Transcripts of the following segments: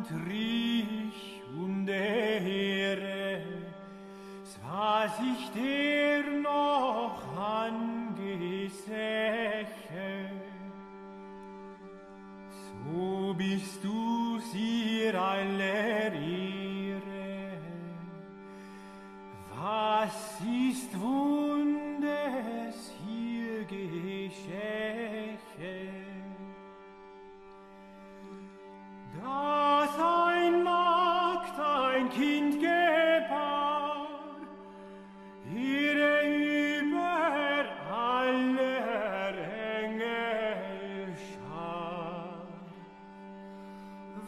Landrich und Ehre, war sich der noch angesäche. So bist du ihr aller Ehre. Was ist Wundes hier geschäche? Dass ein Magd ein Kind gebar, ihre über aller Engel Schar.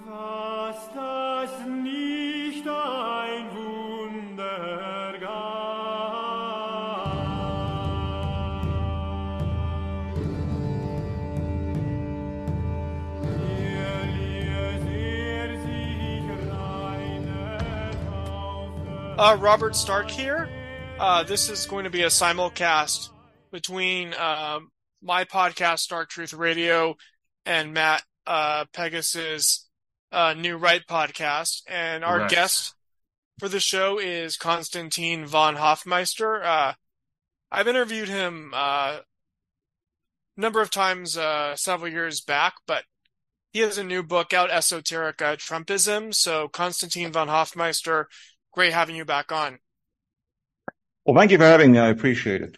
Was das nicht ein Wunder gab. Hier ließ sich reine Taufe. Robert Stark here. This is going to be a simulcast between my podcast, Stark Truth Radio, and Matt Pegas's New Right podcast. And our guest for the show is Constantine von Hoffmeister. I've interviewed him a number of times several years back, but he has a new book out, Esoteric, Trumpism. So Constantine von Hoffmeister, great having you back on. Well, thank you for having me. I appreciate it.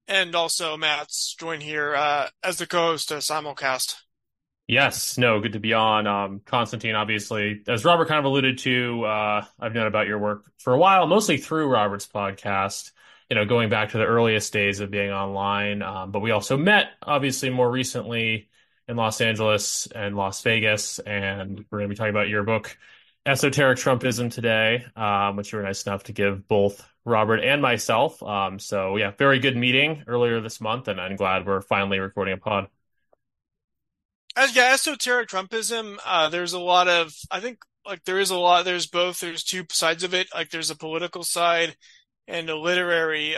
And also Matt's joined here as the co-host of Simulcast. Yes, no, good to be on. Constantine, obviously, as Robert kind of alluded to, I've known about your work for a while, mostly through Robert's podcast, going back to the earliest days of being online. But we also met, obviously, more recently in Los Angeles and Las Vegas. And we're going to be talking about your book, Esoteric Trumpism, today, which you were nice enough to give both Robert and myself. So yeah, very good meeting earlier this month, and I'm glad we're finally recording a pod. Esoteric Trumpism, there's a lot of, I think, there's two sides of it. There's a political side and a literary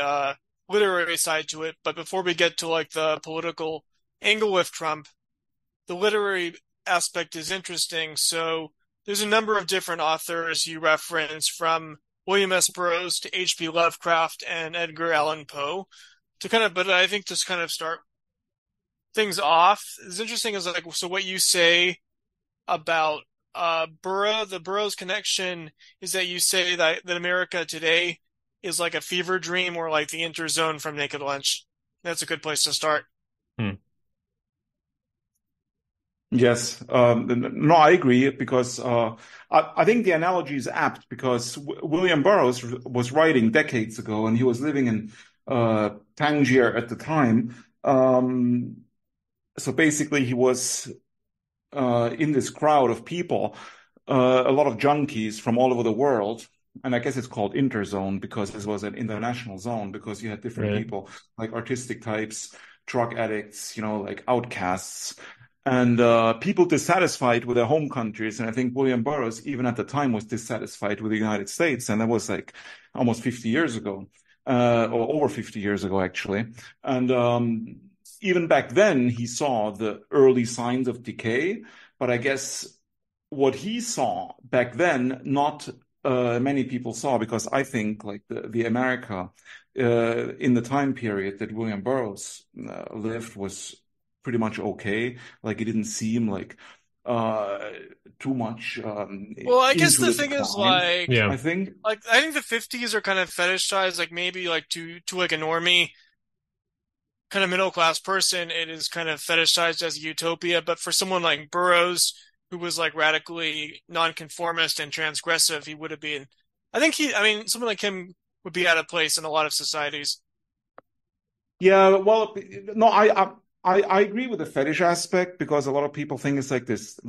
side to it. But before we get to the political angle with Trump, the literary aspect is interesting. So there's a number of different authors you reference, from William S. Burroughs to H.P. Lovecraft and Edgar Allan Poe. But I think to kind of start things off, it's interesting is so what you say about the Burroughs connection is that you say that America today is like a fever dream, or like the interzone from Naked Lunch. That's a good place to start. Yes. No, I agree, because I think the analogy is apt, because William Burroughs was writing decades ago, and he was living in Tangier at the time. So basically he was in this crowd of people, a lot of junkies from all over the world. And I guess it's called interzone because this was an international zone, because you had different people, like artistic types, drug addicts, like outcasts, and people dissatisfied with their home countries. And I think William Burroughs, even at the time, was dissatisfied with the United States. And that was almost 50 years ago, or over 50 years ago, actually. And even back then, he saw the early signs of decay. But I guess what he saw back then, not many people saw, because I think the America in the time period that William Burroughs lived was pretty much okay. It didn't seem too much. Well, I guess the thing is, I think the 50s are kind of fetishized, maybe to a normie kind of middle class person, it is kind of fetishized as a utopia. But for someone like Burroughs, who was radically nonconformist and transgressive, he would have been. Someone like him would be out of place in a lot of societies. Yeah, well, no, I agree with the fetish aspect, because a lot of people think it's this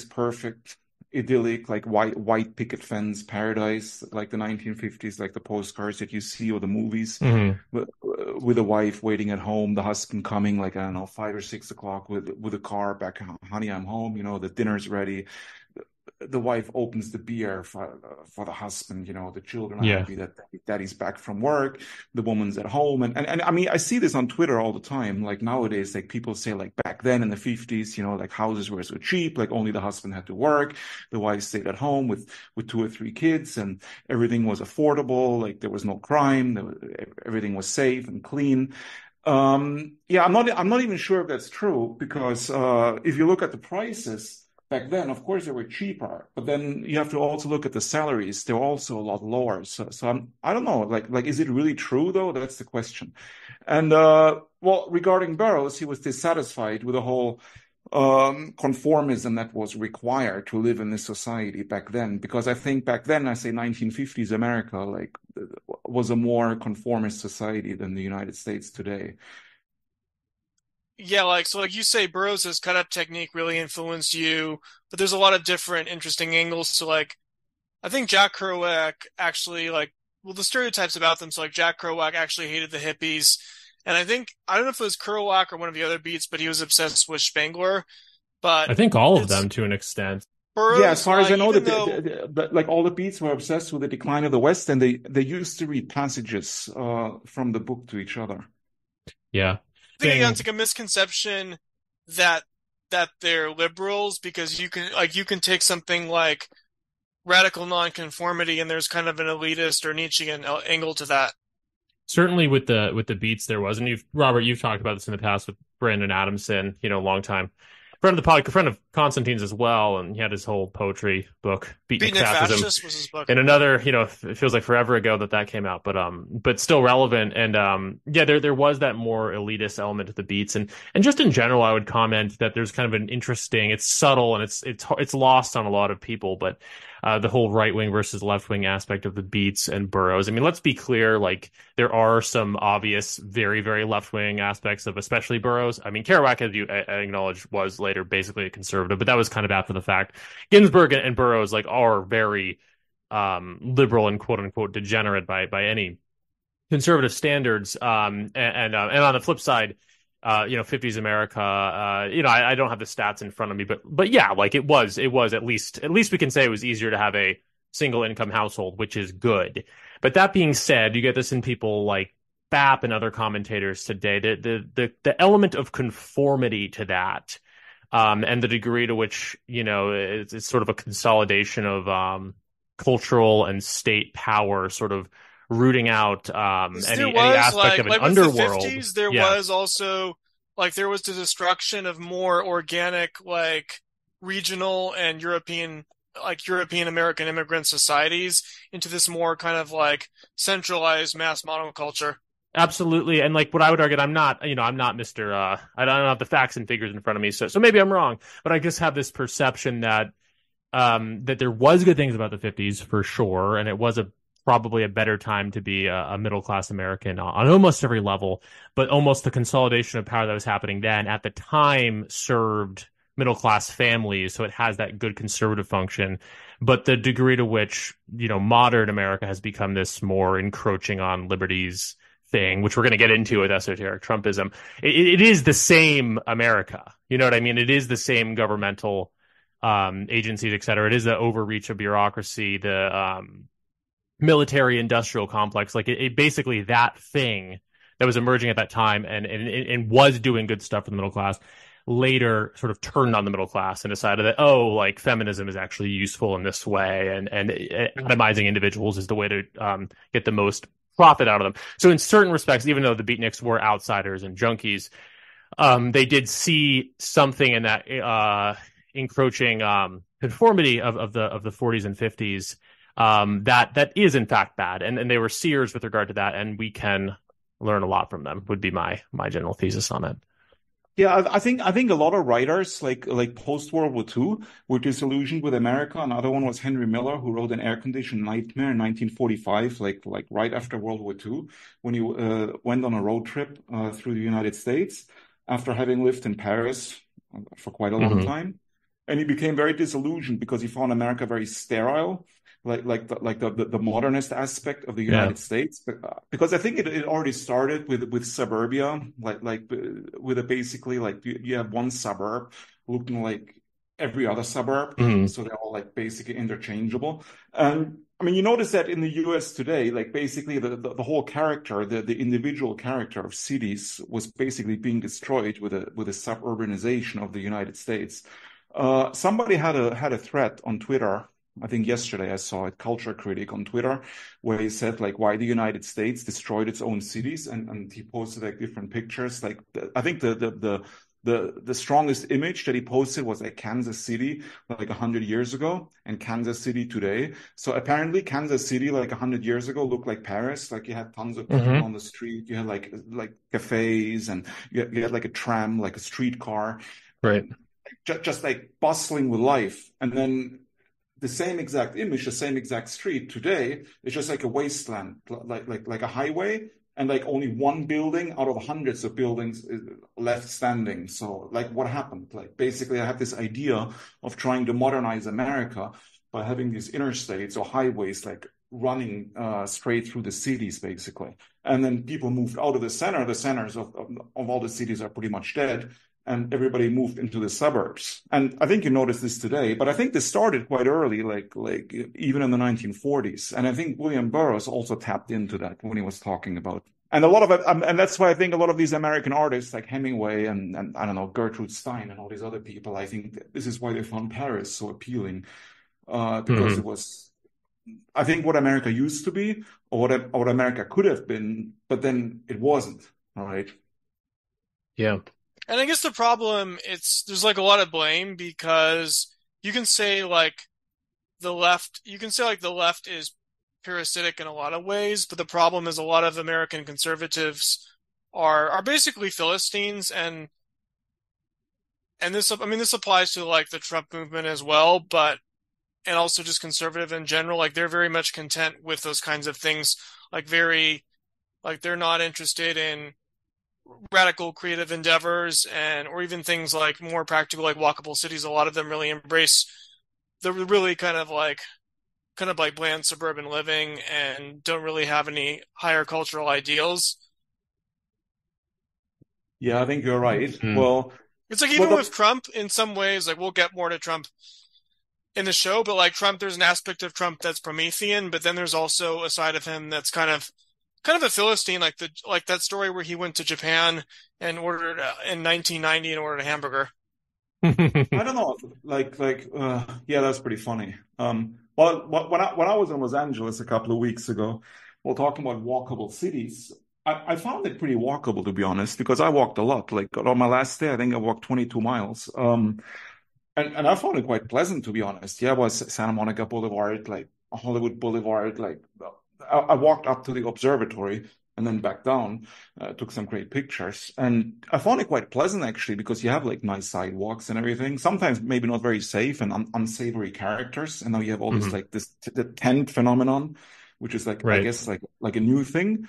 perfect, idyllic, white picket fence paradise, like the 1950s, like the postcards that you see or the movies, with a wife waiting at home, the husband coming 5 or 6 o'clock with a car back, honey, I'm home, the dinner's ready. the wife opens the beer for the husband. The children are Yeah. happy that daddy's back from work. The woman's at home, and I mean, I see this on Twitter all the time. Like nowadays, like people say, like back then in the 50s, like houses were so cheap, like only the husband had to work, the wife stayed at home with 2 or 3 kids, and everything was affordable. Like there was no crime, everything was safe and clean. Yeah, I'm not even sure if that's true, because if you look at the prices back then, of course, they were cheaper, but then you have to also look at the salaries. They're also a lot lower. So I don't know, like, is it really true though? That's the question. And, well, regarding Burroughs, he was dissatisfied with the whole, conformism that was required to live in this society back then, because I think back then, I say 1950s America, like, was a more conformist society than the United States today. Yeah, like you say, Burroughs' cut-up technique really influenced you, but there's a lot of different interesting angles. So like, I think Jack Kerouac actually the stereotypes about them. So like Jack Kerouac actually hated the hippies. And I don't know if it was Kerouac or one of the other beats, but he was obsessed with Spangler. But I think all of them to an extent. Burroughs, yeah, as far as I know, though, like all the beats were obsessed with the decline of the West, and they used to read passages from the book to each other. Yeah. I think that's like a misconception that they're liberals, because you can take something like radical nonconformity and there's kind of an elitist or Nietzschean angle to that. Certainly with the beats there was, and Robert, you've talked about this in the past with Brandon Adamson, long time friend of the podcast, friend of Constantine's as well, and he had his whole poetry book, Beatnik Fascism. Fascist was his book. And another, it feels like forever ago that came out, but still relevant. And yeah, there was that more elitist element to the beats, and just in general, I would comment that there's kind of an interesting, it's subtle and it's lost on a lot of people, but the whole right wing versus left wing aspect of the beats and Burroughs. I mean, let's be clear, like there are some obvious, very, very left wing aspects of especially Burroughs. I mean, Kerouac, as you acknowledged, was later basically a conservative, but that was kind of after the fact. Ginsberg and Burroughs are very liberal and quote unquote degenerate by any conservative standards. And on the flip side, 50s America, I don't have the stats in front of me, but yeah, like it was at least we can say it was easier to have a single income household, which is good. But that being said, you get this in people like Bapp and other commentators today, the element of conformity to that, and the degree to which, it's sort of a consolidation of cultural and state power sort of rooting out any aspect of an underworld. With the 50s, there was also there was the destruction of more organic regional and European American immigrant societies into this more kind of centralized mass monoculture. Absolutely. And what I would argue, I'm not Mr. I don't have the facts and figures in front of me, so maybe I'm wrong, but I just have this perception that there was good things about the 50s for sure, and it was probably a better time to be a middle-class American on almost every level, but almost the consolidation of power that was happening then at the time served middle-class families, so it has that good conservative function. But the degree to which, modern America has become this more encroaching on liberties thing, which we're going to get into with esoteric Trumpism, it is the same America. You know what I mean? It is the same governmental agencies, et cetera. It is the overreach of bureaucracy, the military industrial complex, it basically that thing that was emerging at that time and was doing good stuff for the middle class later sort of turned on the middle class and decided that feminism is actually useful in this way, and atomizing individuals is the way to get the most profit out of them. So in certain respects, even though the beatniks were outsiders and junkies, they did see something in that encroaching conformity of the 40s and 50s that is in fact bad, and they were seers with regard to that, and we can learn a lot from them, would be my general thesis on it. Yeah, I think a lot of writers like post World War II were disillusioned with America. Another one was Henry Miller, who wrote An Air-Conditioned Nightmare in 1945, like right after World War II, when he went on a road trip through the United States after having lived in Paris for quite a long time, and he became very disillusioned because he found America very sterile. Like the modernist aspect of the United States, because I think it already started with suburbia, with basically you have one suburb looking like every other suburb. Mhm. So they're all like basically interchangeable. And I mean, you notice that in the US today, like basically the whole character, the individual character of cities was basically being destroyed with a suburbanization of the United States. Somebody had a thread on Twitter. I think yesterday I saw it, Culture Critic on Twitter, where he said like why the United States destroyed its own cities, and he posted like different pictures. Like I think the strongest image that he posted was like Kansas City like 100 years ago and Kansas City today. So apparently Kansas City like 100 years ago looked like Paris. Like you had tons of people on the street. You had like cafes, and you had like a tram, like a streetcar, Right. just like bustling with life. And then the same exact image, the same exact street today is just like a wasteland, like a highway, and like only one building out of hundreds of buildings is left standing. So like what happened? Like basically I have this idea of trying to modernize America by having these interstates or highways like running straight through the cities basically. And then people moved out of the center. The centers of all the cities are pretty much dead. And everybody moved into the suburbs. And I think you noticed this today, but I think this started quite early, like even in the 1940s. And I think William Burroughs also tapped into that when he was talking about. And a lot of it, and that's why I think a lot of these American artists like Hemingway and I don't know, Gertrude Stein and all these other people, I think this is why they found Paris so appealing, because it was, I think, what America used to be, or what America could have been, but then it wasn't. All right. Yeah. And I guess the problem, there's like a lot of blame, because you can say like the left is parasitic in a lot of ways, but the problem is a lot of American conservatives are basically Philistines, and this, I mean, this applies to like the Trump movement as well, and also just conservative in general. Like they're very much content with those kinds of things, like they're not interested in radical creative endeavors or even things like more practical, like walkable cities. A lot of them really embrace the really kind of like bland suburban living and don't really have any higher cultural ideals. Yeah, I think you're right. Well, it's like even with Trump, in some ways, like we'll get more to Trump in the show, but like Trump, there's an aspect of Trump that's Promethean, but then there's also a side of him that's kind of a Philistine, like that story where he went to Japan and ordered in 1990 and ordered a hamburger. I don't know, yeah, that's pretty funny. Well, when I was in Los Angeles a couple of weeks ago, we're talking about walkable cities. I found it pretty walkable, to be honest, because I walked a lot. Like on my last day, I think I walked 22 miles. And I found it quite pleasant, to be honest. Yeah, it was Santa Monica Boulevard, like Hollywood Boulevard, like I walked up to the observatory and then back down, took some great pictures. And I found it quite pleasant, actually, because you have like nice sidewalks and everything. Sometimes maybe not very safe and unsavory characters. And now you have all this, like the tent phenomenon, which is like, I guess, like a new thing.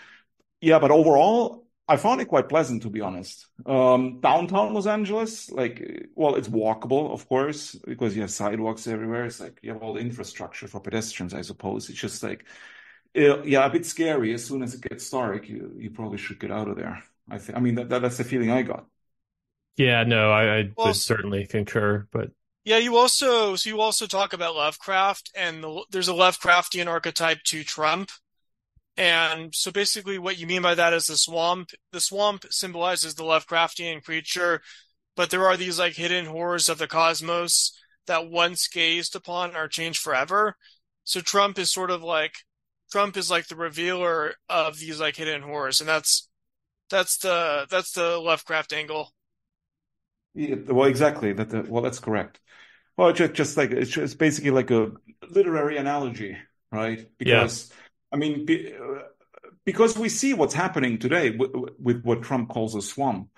Yeah, but overall, I found it quite pleasant, to be honest. Downtown Los Angeles, well, it's walkable, of course, because you have sidewalks everywhere. It's like you have all the infrastructure for pedestrians, I suppose. It's just like, yeah, a bit scary. As soon as it gets dark, you probably should get out of there. I mean, that's the feeling I got. Yeah, no, I would certainly concur, but yeah, you also talk about Lovecraft, and there's a Lovecraftian archetype to Trump. And so basically what you mean by that is the swamp. The swamp symbolizes the Lovecraftian creature, but there are these like hidden horrors of the cosmos that once gazed upon are changed forever. So Trump is like the revealer of these like hidden horrors, and that's the Lovecraft angle. Yeah, well, exactly. That's correct. Well, it's just basically like a literary analogy, right? Because I mean, because we see what's happening today with what Trump calls a swamp,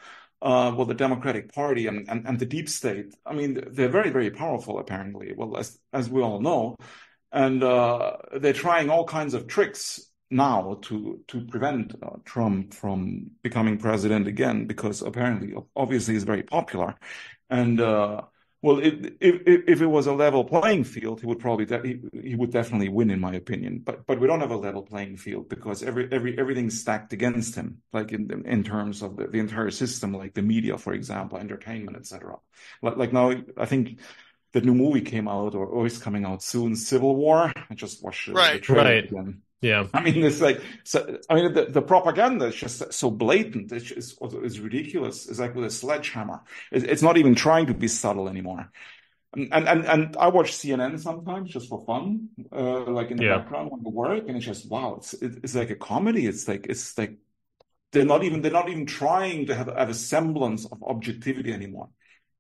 well, the Democratic Party and the deep state. I mean, they're very, very powerful, apparently. Well, as we all know, and they're trying all kinds of tricks now to prevent Trump from becoming president again, because apparently, obviously, he's very popular, and well, if it was a level playing field, he would definitely win, in my opinion. But we don't have a level playing field because everything's stacked against him, like in terms of the entire system, like the media, for example, entertainment, etc. Like now, I think the new movie came out or is coming out soon, Civil War. I just watched the Right. trailer Right. again. Yeah. I mean, it's like, so, I mean, the propaganda is just so blatant. It's ridiculous. It's like with a sledgehammer. It's not even trying to be subtle anymore. And I watch CNN sometimes just for fun, like in the background when I work, and it's just wow, it's like a comedy. It's like they're not even trying to have a semblance of objectivity anymore.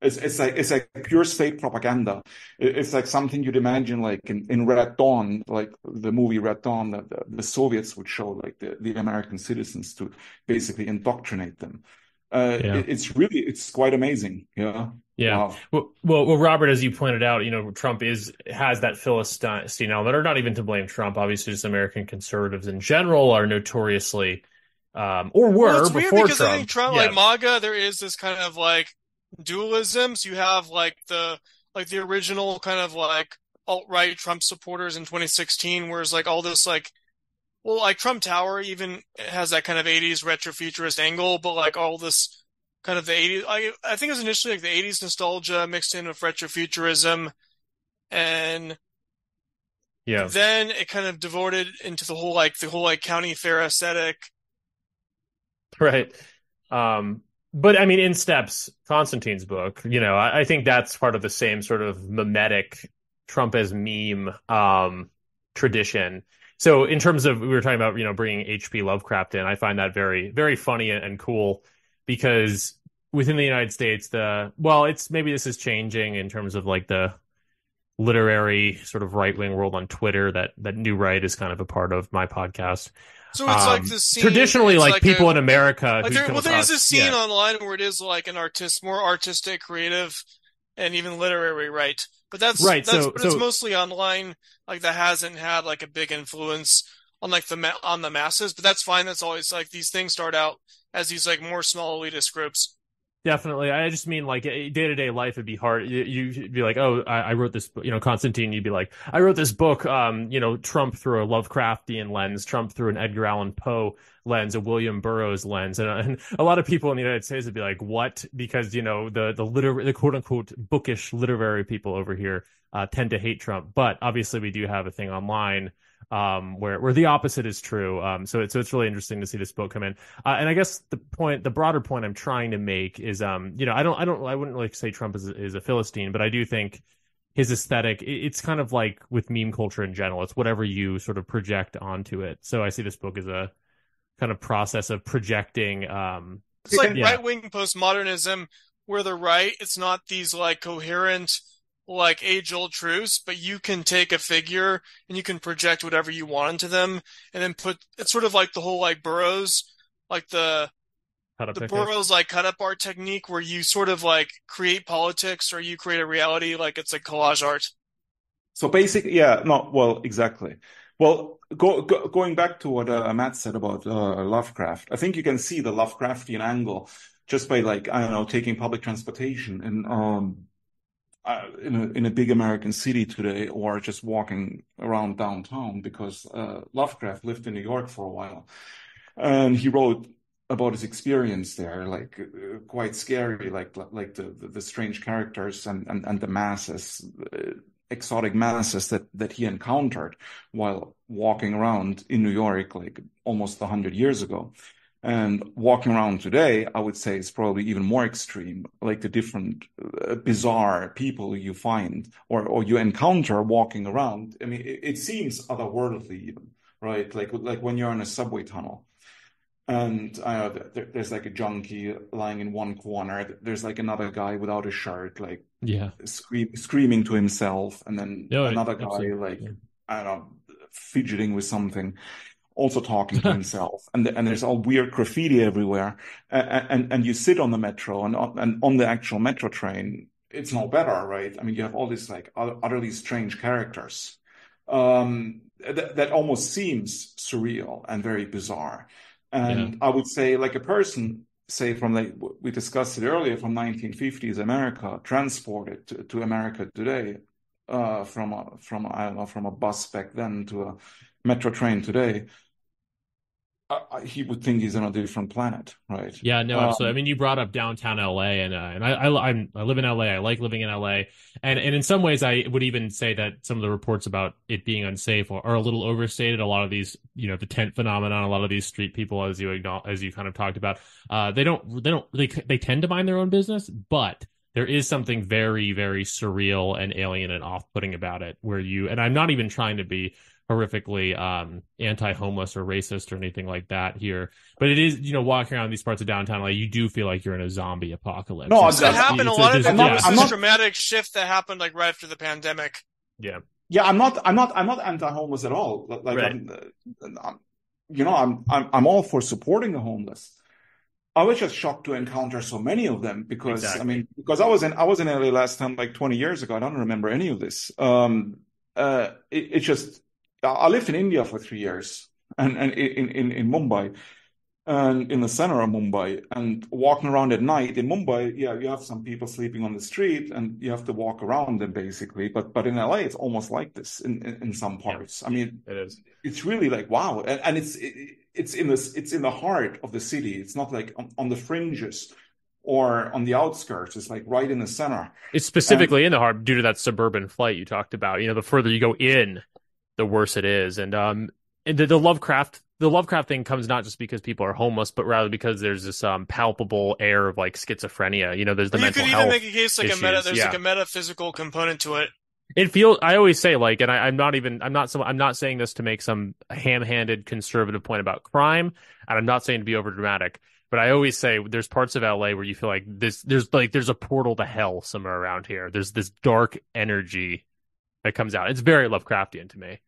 It's like pure state propaganda. It's like something you'd imagine like in Red Dawn, like the movie Red Dawn, that the Soviets would show like the American citizens to basically indoctrinate them. It's quite amazing. Yeah. Yeah. Wow. Well, Robert, as you pointed out, Trump has that Philistine element, or not even to blame Trump. Obviously, just American conservatives in general are notoriously, or were it's before weird because Trump. I think Trump, like MAGA, there is this kind of like dualism. So you have like the original kind of like alt-right Trump supporters in 2016, whereas like all this like, well, like Trump Tower even has that kind of 80s retrofuturist angle, but like all this kind of the 80s, I think it was initially like the 80s nostalgia mixed in with retrofuturism, and then it kind of devoted into the whole county fair aesthetic. Right. But I mean, in steps Constantine's book, I think that's part of the same sort of mimetic Trump as meme tradition. So in terms of, we were talking about, bringing H.P. Lovecraft in, I find that very, very funny and cool, because within the United States, it's maybe this is changing in terms of like the literary sort of right-wing world on Twitter that New Right is kind of a part of my podcast. So it's like this scene. Traditionally, like people in America. There's this scene online where it is like more artistic, creative, and even literary, right? But that's right. But it's mostly online. Like that hasn't had like a big influence on like on the masses. But that's fine. That's always like these things start out as these like more small elitist groups. Definitely. I just mean like day-to-day life would be hard. You'd be like, oh, I wrote this, Constantine, you'd be like, I wrote this book, Trump through a Lovecraftian lens, Trump through an Edgar Allan Poe lens, a William Burroughs lens. And a lot of people in the United States would be like, what? Because, the quote unquote bookish literary people over here tend to hate Trump. But obviously we do have a thing online where the opposite is true. So it's really interesting to see this book come in. And I guess the broader point I'm trying to make is, I wouldn't like say Trump is a Philistine, but I do think his aesthetic, it's kind of like with meme culture in general. It's whatever you sort of project onto it. So I see this book as a kind of process of projecting. It's like right-wing postmodernism, where the right, it's not these like coherent, like age-old truths, but you can take a figure and you can project whatever you want into them, and then it's sort of like the whole like Burroughs, like the Burroughs like cut-up art technique, where you sort of like create politics or you create a reality, like it's like collage art. So basically, exactly. Well, going back to what Matt said about Lovecraft, I think you can see the Lovecraftian angle just by like, I don't know, taking public transportation and in a big American city today, or just walking around downtown, because Lovecraft lived in New York for a while, and he wrote about his experience there, like quite scary, like the strange characters and the masses, exotic masses that he encountered while walking around in New York, like almost 100 years ago. And walking around today, I would say, is probably even more extreme, like the different bizarre people you find or you encounter walking around. I mean, it seems otherworldly even, right? Like when you're in a subway tunnel and there's like a junkie lying in one corner. There's like another guy without a shirt, like screaming to himself. And then another guy, I don't know, fidgeting with something, also talking to himself, and there's all weird graffiti everywhere, and you sit on the metro and on the actual metro train, it's no better, right? I mean, you have all these like utterly strange characters that almost seems surreal and very bizarre. And I would say, like a person, say from we discussed it earlier, from 1950s America, transported to America today, from a bus back then to a metro train today, he would think he's on a different planet, right? Yeah, no, absolutely. I mean, you brought up downtown LA, and I live in LA. I like living in LA, and in some ways, I would even say that some of the reports about it being unsafe are a little overstated. A lot of these, the tent phenomenon, a lot of these street people, as you kind of talked about, they tend to mind their own business, but there is something very, very surreal and alien and off-putting about it, and I'm not even trying to be horrifically anti-homeless or racist or anything like that here, but it is, walking around these parts of downtown, like, you do feel like you're in a zombie apocalypse. No, it happened. A lot of it was this dramatic shift that happened like right after the pandemic. Yeah, I'm not anti-homeless at all. Like, right. I'm all for supporting the homeless. I was just shocked to encounter so many of them because exactly. Because I was in LA last time like 20 years ago. I don't remember any of this. It's just. I lived in India for 3 years and in Mumbai and in the center of Mumbai, and walking around at night in Mumbai, you have some people sleeping on the street and you have to walk around them basically. But in LA, it's almost like this in some parts. Yeah, I mean, it is. It's really like, wow. And it's in the heart of the city. It's not like on the fringes or on the outskirts. It's like right in the center. It's specifically in the heart due to that suburban flight you talked about. The further you go in, the worse it is. And the Lovecraft thing comes not just because people are homeless, but rather because there's this palpable air of like schizophrenia. There's the mental health. You could even make a case like issues. Like a metaphysical component to it. It feels. I always say, like, and I'm not saying this to make some ham-handed conservative point about crime, and I'm not saying to be overdramatic, but I always say there's parts of LA where you feel like there's a portal to hell somewhere around here. There's this dark energy that comes out. It's very Lovecraftian to me.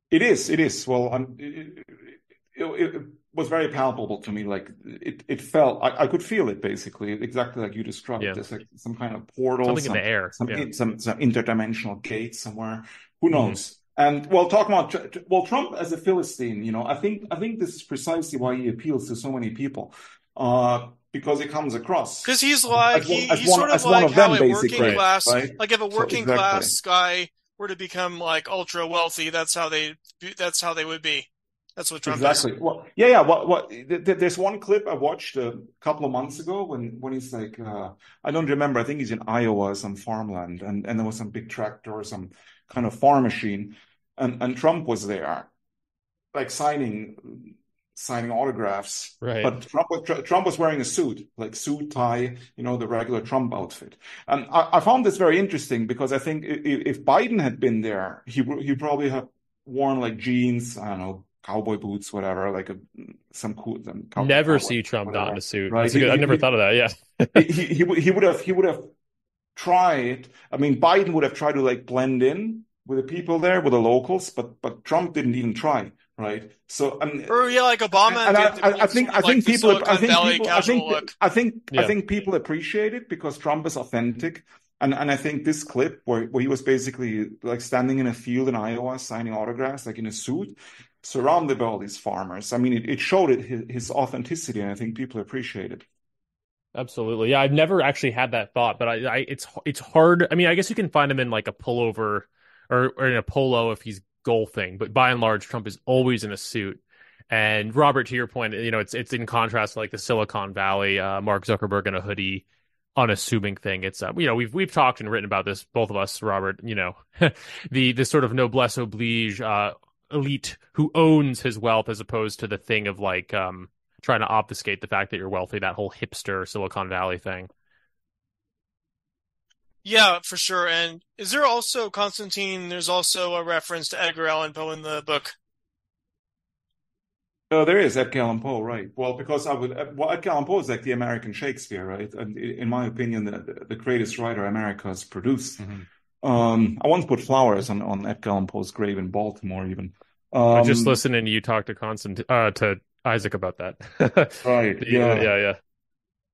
It is. Well, it was very palpable to me. Like it felt, I could feel it basically, exactly like you described. Yeah. There's like some kind of portal, something in the air, some interdimensional gate somewhere. Who knows? And talking about Trump as a Philistine, I think this is precisely why he appeals to so many people. Because it comes across. Because he's like, he's sort of like how a working class, right? Like if a working class guy were to become like ultra wealthy, that's how they would be. That's what Trump is. Well, yeah. There's one clip I watched a couple of months ago when he's like, I don't remember. I think he's in Iowa, some farmland, and there was some big tractor or some kind of farm machine, and Trump was there, like signing autographs, right? But Trump was wearing a suit, like suit, tie, the regular Trump outfit. And I found this very interesting because I think if Biden had been there, he probably have worn like jeans, I don't know, cowboy boots, whatever, like some cool. Never see Trump not in a suit. Right? I never thought of that. Yeah, he would have tried. I mean, Biden would have tried to like blend in with the people there, with the locals, but Trump didn't even try. Right. So, like Obama. And I think people appreciate it because Trump is authentic. And I think this clip where he was basically like standing in a field in Iowa signing autographs, like in a suit, surrounded by all these farmers. I mean, it showed his authenticity, and I think people appreciate it. Absolutely. Yeah, I've never actually had that thought, but it's hard. I mean, I guess you can find him in like a pullover or in a polo if he's golfing, but by and large, Trump is always in a suit. And Robert, to your point, it's in contrast to like the Silicon Valley, Mark Zuckerberg in a hoodie, unassuming thing. It's we've talked and written about this, both of us, Robert. The sort of noblesse oblige elite who owns his wealth, as opposed to the thing of like trying to obfuscate the fact that you're wealthy. That whole hipster Silicon Valley thing. Yeah, for sure. And is there also, Constantine, there's also a reference to Edgar Allan Poe in the book? There is Edgar Allan Poe, right? Well, because Edgar Allan Poe is like the American Shakespeare, right? And in my opinion, the greatest writer America has produced. Mm-hmm. I once put flowers on Edgar Allan Poe's grave in Baltimore, even. I just listening to you talk to to Isaac about that. Right. Yeah.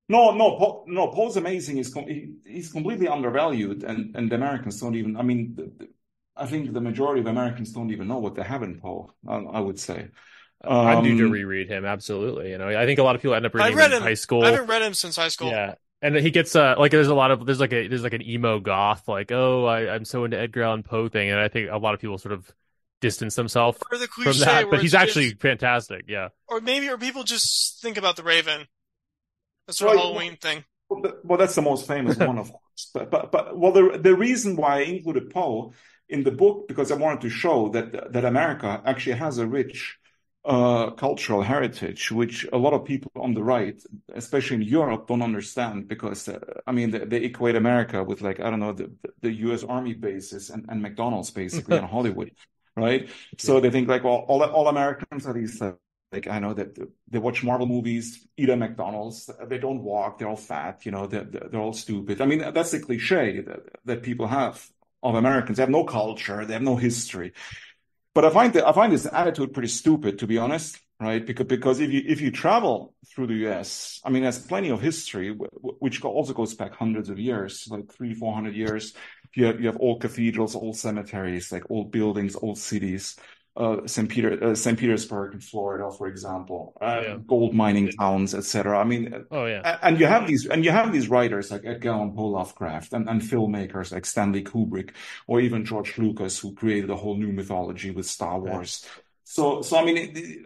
No, Poe's amazing. He's completely undervalued, and the Americans don't even. I mean, I think the majority of Americans don't even know what they have in Poe. I would say. I'm due to reread him. Absolutely. I think a lot of people end up reading him in high school. I haven't read him since high school. Yeah, and he gets like there's like an emo goth, like, oh, I'm so into Edgar Allan Poe thing, and I think a lot of people sort of distance themselves or the from cliche that. where But it's he's actually fantastic. Yeah. or people just think about the Raven, the sort of Well, Halloween thing. well, that's the most famous one, of course. But well, the reason why I included Poe in the book, because I wanted to show that America actually has a rich cultural heritage, which a lot of people on the right, especially in Europe, don't understand, because I mean they equate America with, like, I don't know, the U.S. Army bases and McDonald's basically and Hollywood, right? So they think like, well, all Americans are these. Like, I know that they watch Marvel movies, eat at McDonald's. They don't walk. They're all fat. You know, they're all stupid. I mean, that's the cliche that people have of Americans. They have no culture. They have no history. But I find this attitude pretty stupid, to be honest, right? Because if you travel through the U.S., I mean, there's plenty of history, which also goes back hundreds of years, like 300-400 years. You have old cathedrals, old cemeteries, like old buildings, old cities. St. Petersburg in Florida, for example, gold mining towns, etc. I mean, and you have these writers like Edgar Allan Poe, Lovecraft, and filmmakers like Stanley Kubrick, or even George Lucas, who created a whole new mythology with Star Wars. So I mean,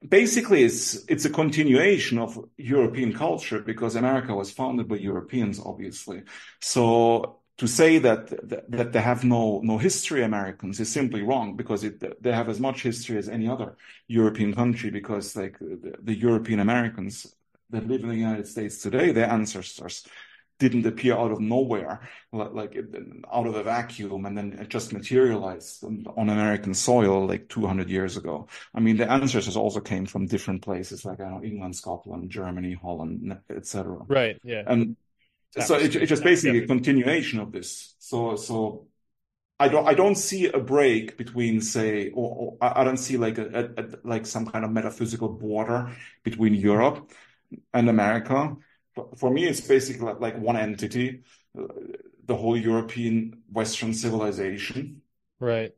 basically, it's a continuation of European culture, because America was founded by Europeans, obviously. So to say that they have no history, Americans, is simply wrong, because they have as much history as any other European country, because like the European Americans that live in the United States today, their ancestors didn't appear out of nowhere, like out of a vacuum, and then it just materialized on American soil like 200 years ago. I mean, the ancestors also came from different places, like, I know, England, Scotland, Germany, Holland, etc. Right. Yeah. And so it's just basically a continuation of this. So I don't see a break between, say, or I don't see like like some kind of metaphysical border between Europe and America. For me, it's basically like one entity, the whole European Western civilization. Right.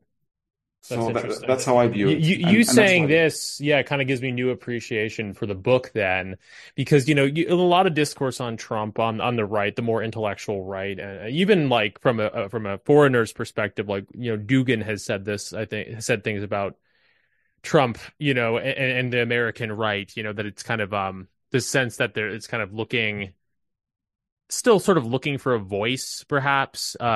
So that's how I view it. You saying this, kind of gives me new appreciation for the book then, because, you know, a lot of discourse on Trump on the right, the more intellectual right, and even like from a foreigner's perspective, like, you know, Dugan has said this, I think, has said things about Trump, you know, and the American right, you know, that it's kind of the sense that it's kind of still sort of looking for a voice, perhaps. You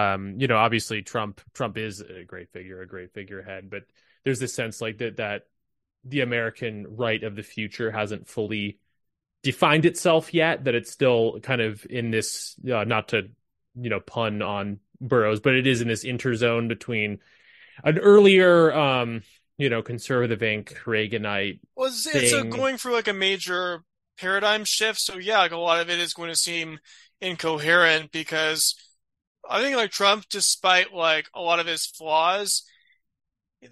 know, obviously Trump is a great figurehead, but there's this sense like that the American right of the future hasn't fully defined itself yet, that it's still kind of in this, not to, you know, pun on Burroughs, but it is in this interzone between an earlier, you know, conservative ink Reaganite. Well, it's going through like a major paradigm shift. So yeah, like a lot of it is going to seem incoherent, because I think like Trump, despite like a lot of his flaws,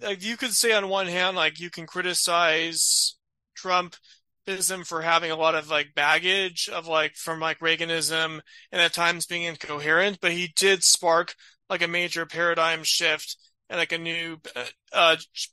like you could say on one hand, like you can criticize Trumpism for having a lot of like baggage of like from like Reaganism and at times being incoherent, but he did spark like a major paradigm shift and like a new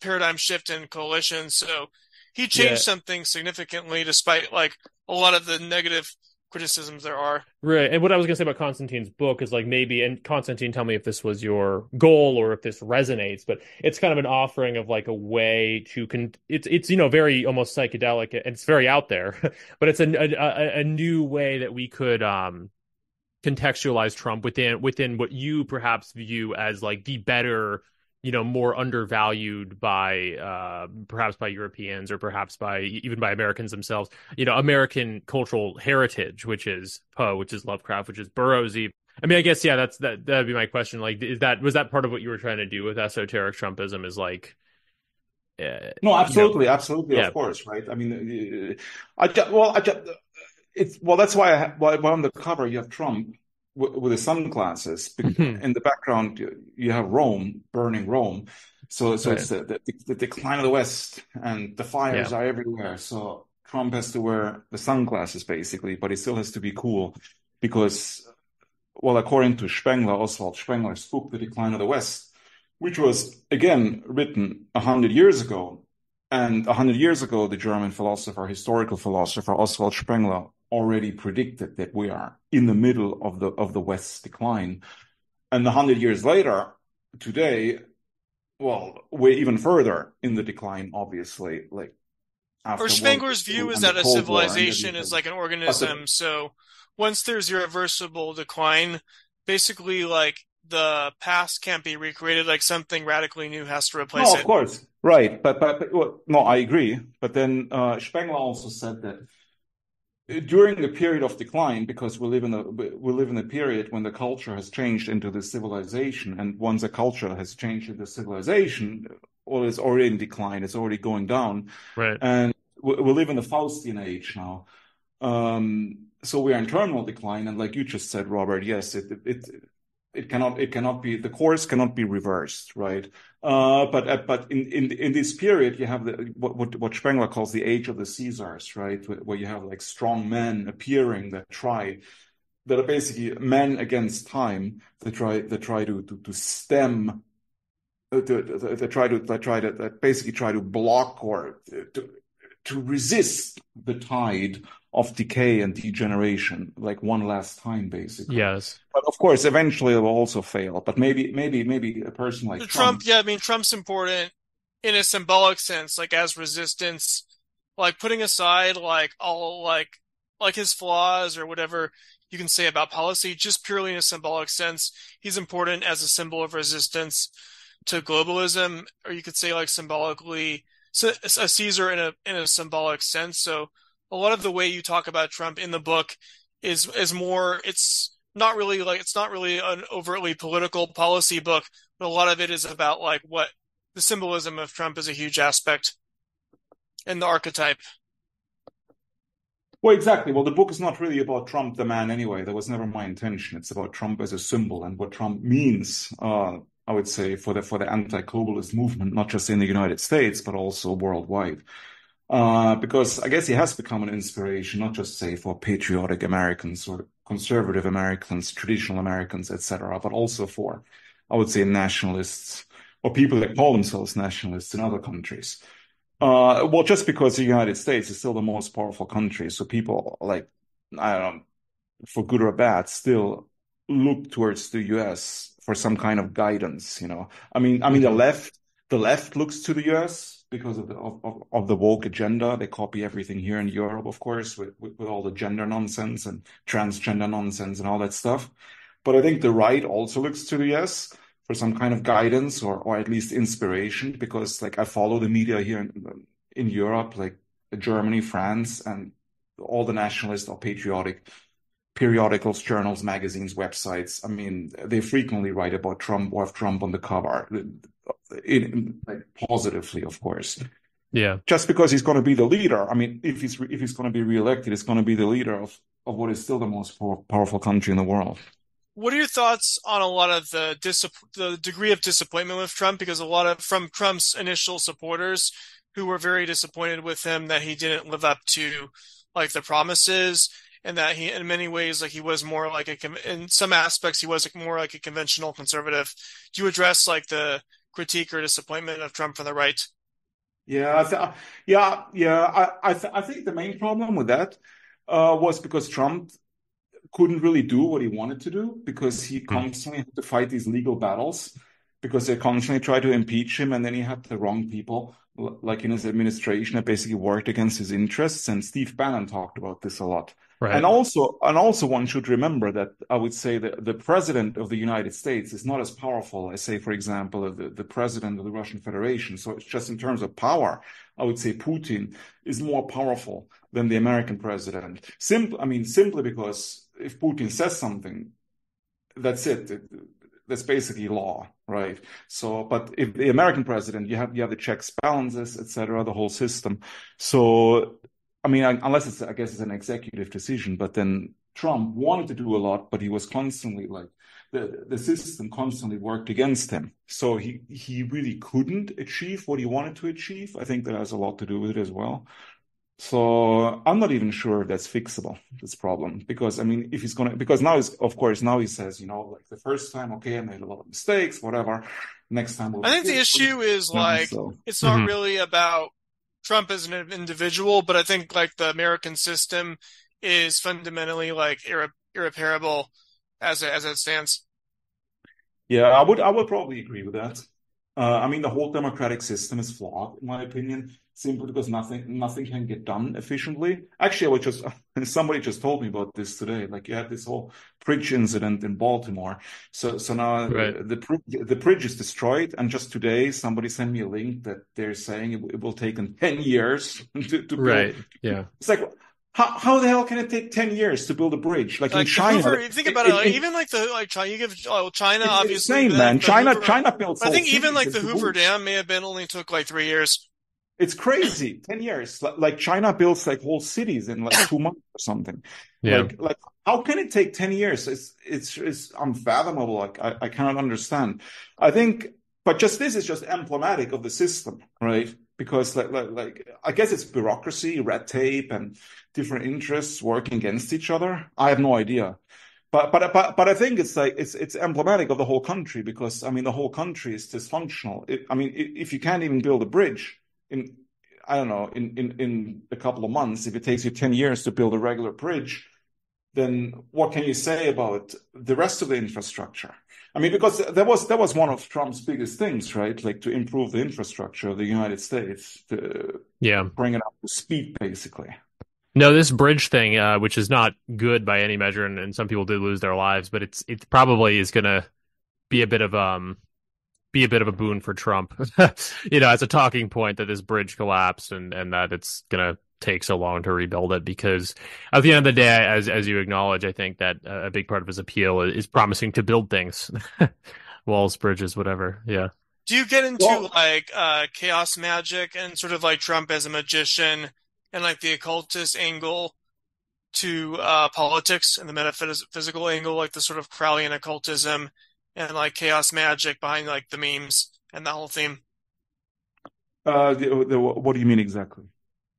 paradigm shift in coalition. So he changed something significantly, despite like a lot of the negative criticisms there are. Right. And what I was going to say about Constantine's book is like maybe, and Constantine, tell me if this was your goal or if this resonates, but it's kind of an offering of like a way to, it's, you know, very almost psychedelic, and it's very out there, but it's a new way that we could contextualize Trump within what you perhaps view as like the better, you know, more undervalued by perhaps by Europeans, or perhaps even by Americans themselves, you know, American cultural heritage, which is Poe, which is Lovecraft, which is Burroughs. I mean, I guess, that'd be my question. Like, was that part of what you were trying to do with esoteric Trumpism, is like, no, absolutely, you know, absolutely, of course, right? I mean, that's why on the cover you have Trump with the sunglasses. In the background, you have Rome, burning Rome. So it's the decline of the West, and the fires are everywhere. So Trump has to wear the sunglasses, basically, but he still has to be cool, because, well, according to Oswald Spengler's book, The Decline of the West, which was, again, written 100 years ago. And 100 years ago, the German historical philosopher Oswald Spengler already predicted that we are in the middle of the West's decline. And 100 years later, today, well, way even further in the decline, obviously, like Or after World War Spengler's II view is and the that a Cold War and civilization is everything. like an But organism. So once there's irreversible decline, basically like the past can't be recreated, like something radically new has to replace no, of it. course, right. But well, no, I agree. But then Spengler also said that during the period of decline, because we live in a period when the culture has changed into the civilization, and once a culture has changed into civilization, well, it's already in decline, it's already going down, Right. and we live in the Faustian age now. So we are in terminal decline, and like you just said, Robert, yes, it cannot be, the course cannot be reversed, right? But in this period you have what Spengler calls the age of the Caesars, right? Where you have like strong men appearing that are basically men against time that try to stem that basically try to block or to resist the tide of decay and degeneration, like one last time, basically. Yes. But of course, eventually it will also fail. But maybe a person like Trump. Yeah, I mean, Trump's important in a symbolic sense, like as resistance, like putting aside like all like his flaws or whatever you can say about policy, just purely in a symbolic sense, he's important as a symbol of resistance to globalism, or you could say like symbolically, so a Caesar in a symbolic sense. So a lot of the way you talk about Trump in the book is more, it's not really an overtly political policy book, but a lot of it is about like what the symbolism of Trump is a huge aspect and the archetype. Well, exactly. Well, the book is not really about Trump, the man, anyway. That was never my intention. It's about Trump as a symbol and what Trump means. I would say for the anti-globalist movement, not just in the United States, but also worldwide. Because I guess he has become an inspiration, not just say for patriotic Americans or conservative Americans, traditional Americans, etc., but also for, I would say, nationalists or people that call themselves nationalists in other countries. Well, just because the United States is still the most powerful country, so people like, I don't know, for good or bad, still look towards the US for some kind of guidance, you know. I mean, the left looks to the US because of the woke agenda. They copy everything here in Europe, of course, with all the gender nonsense and transgender nonsense and all that stuff. But I think the right also looks to the US for some kind of guidance or at least inspiration, because like I follow the media here in Europe, like Germany, France, and all the nationalist or patriotic periodicals, journals, magazines, websites. I mean, they frequently write about Trump or have Trump on the cover, like positively, of course. Yeah. Just because he's going to be the leader. I mean, if he's going to be reelected, he's going to be the leader of what is still the most powerful country in the world. What are your thoughts on a lot of the degree of disappointment with Trump? Because a lot of from Trump's initial supporters who were very disappointed with him that he didn't live up to like the promises, and that he, in many ways, like he was more like in some aspects, he was more like a conventional conservative. Do you address like the critique or disappointment of Trump from the right? Yeah, I think the main problem with that was because Trump couldn't really do what he wanted to do, because he constantly had to fight these legal battles, because they constantly tried to impeach him, and then he had the wrong people, like in his administration, that basically worked against his interests. And Steve Bannon talked about this a lot. Right. And also one should remember that I would say that the president of the United States is not as powerful as, say, for example, the president of the Russian Federation. So it's just in terms of power, I would say Putin is more powerful than the American president. Simply because if Putin says something, that's it. That's basically law, right? So, but if the American president, you have the checks, balances, etc., the whole system. So, I mean, unless I guess it's an executive decision, but then Trump wanted to do a lot, but he was constantly like, the system constantly worked against him. So he really couldn't achieve what he wanted to achieve. I think that has a lot to do with it as well. So I'm not even sure if that's fixable, this problem, because I mean, because now he says, like the first time, okay, I made a lot of mistakes, whatever. Next time I think the issue is like, it's not really about Trump as an individual, but I think like the American system is fundamentally like irreparable as it stands. Yeah, I would probably agree with that. I mean, the whole democratic system is flawed, in my opinion, simply because nothing can get done efficiently. Actually, I was just somebody just told me about this today. Like you had this whole bridge incident in Baltimore. So now Right. the bridge is destroyed, and just today somebody sent me a link that they're saying it will take them 10 years to build. Right. Yeah. It's like how the hell can it take 10 years to build a bridge? Like in Like the China, Hoover, if you think about it, like, even like the like China, you give China it's obviously insane, man. the Hoover. China builds I whole think even cities like the into Hoover bridge. Dam may have been only took like 3 years. It's crazy. 10 years. Like China builds like whole cities in like 2 months or something. Yeah. Like how can it take 10 years? It's unfathomable. Like I cannot understand. I think, but just this is just emblematic of the system, right? Because like I guess it's bureaucracy, red tape, and different interests working against each other. I have no idea. But I think it's like it's emblematic of the whole country because I mean the whole country is dysfunctional. I mean if you can't even build a bridge in I don't know in a couple of months, if it takes you 10 years to build a regular bridge, then what can you say about the rest of the infrastructure? I mean, because that was one of Trump's biggest things, right? Like to improve the infrastructure of the United States, to Yeah. bring it up to speed, basically. No, this bridge thing, which is not good by any measure, and some people did lose their lives, but it probably is going to be a bit of a boon for Trump, as a talking point that this bridge collapsed and that it's going to take so long to rebuild it because at the end of the day, as you acknowledge, I think that a big part of his appeal is promising to build things, walls, bridges, whatever. Yeah. Do you get into like chaos magic and sort of like Trump as a magician and like the occultist angle to politics and the metaphysical angle, like the sort of Crowleyan occultism and like chaos magic behind like the memes and the whole theme? What do you mean exactly?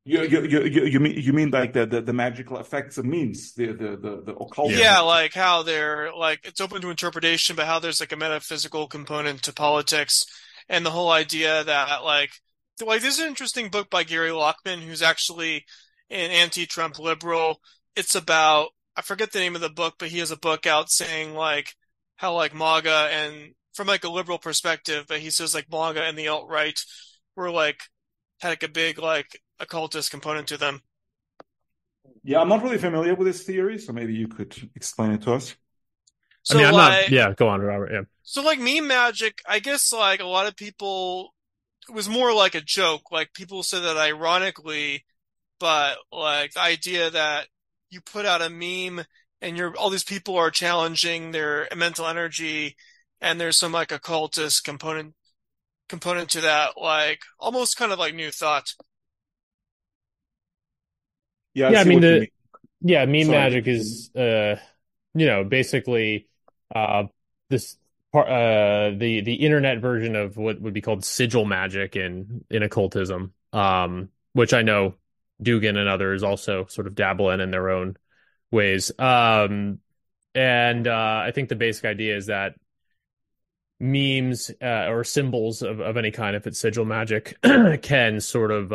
You mean like the magical effects of memes, the occult? Yeah, like how they're like it's open to interpretation, but how there's like a metaphysical component to politics, and the whole idea that like there's an interesting book by Gary Lockman, who's actually an anti-Trump liberal. It's about I forget the name of the book, but he has a book out saying like how like MAGA and from like a liberal perspective, but he says like MAGA and the alt-right were like had like a big like occultist component to them. Yeah, I'm not really familiar with this theory, so maybe you could explain it to us. So I mean, like, yeah, go on, Robert. Yeah. So like meme magic, I guess like a lot of people, it was more like a joke. Like people said that ironically, but like the idea that you put out a meme and all these people are challenging their mental energy and there's some like occultist component to that, like almost kind of like new thought. Yeah, Yeah, I see mean what you mean. meme Sorry. magic is basically this part the internet version of what would be called sigil magic in occultism, which I know Dugan and others also sort of dabble in their own ways. And I think the basic idea is that memes or symbols of any kind, if it's sigil magic, can sort of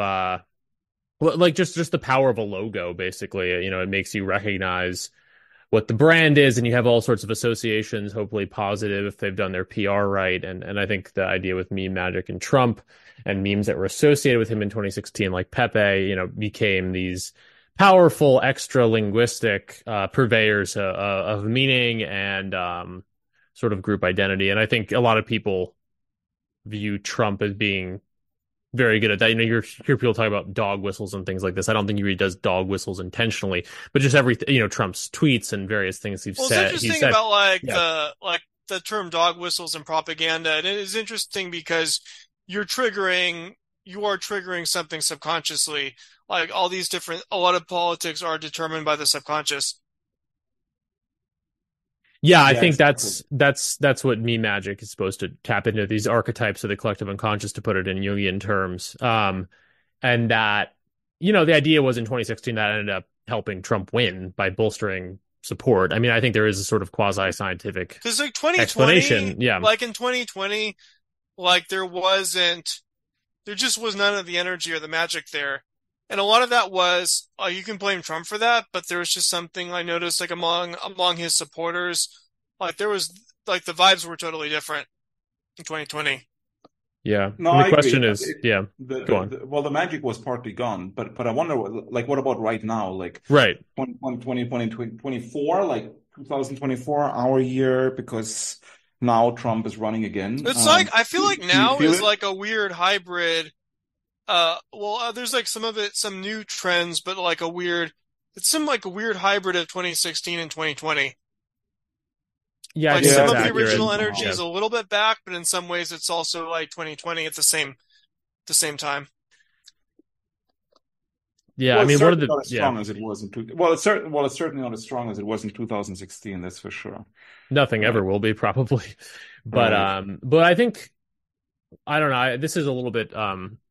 like just the power of a logo, basically. It makes you recognize what the brand is, and you have all sorts of associations, hopefully positive if they've done their PR right. And I think the idea with meme magic and Trump and memes that were associated with him in 2016, like Pepe, became these powerful extra linguistic purveyors of meaning and sort of group identity. And I think a lot of people view Trump as being very good at that. You hear people talk about dog whistles and things like this. I don't think he really does dog whistles intentionally, but just everything, Trump's tweets and various things he's said. It's interesting about the term dog whistles and propaganda. And it is interesting because you are triggering something subconsciously. Like a lot of politics are determined by the subconscious. Yeah, I think that's what meme magic is supposed to tap into, these archetypes of the collective unconscious, to put it in Jungian terms. And that, the idea was in 2016 that ended up helping Trump win by bolstering support. I mean, I think there is a sort of quasi-scientific because like 2020, explanation. Yeah. Like in 2020, like there just was none of the energy or the magic there. And a lot of that was, you can blame Trump for that, but there was just something I noticed, like among his supporters, like there was, like the vibes were totally different in 2020. Yeah. No, And the I agree. question is, yeah, go on. Well, the magic was partly gone, but I wonder, like, what about right now? Like Right. 2024, like 2024, our year, because now Trump is running again. It's like, I feel like Do you now feel is it? like a weird hybrid. There's like some of it, some new trends, but like it's some like a weird hybrid of 2016 and 2020. Yeah, I Like think some that's of the accurate. original energy Yeah. is a little bit back, but in some ways it's also like 2020 at the same time. Yeah, Well, I it's mean, one of certainly the, not as yeah, strong as it was in it's certainly not as strong as it was in 2016. That's for sure. nothing Right. ever will be probably. Right. But I think, I don't know, this is a little bit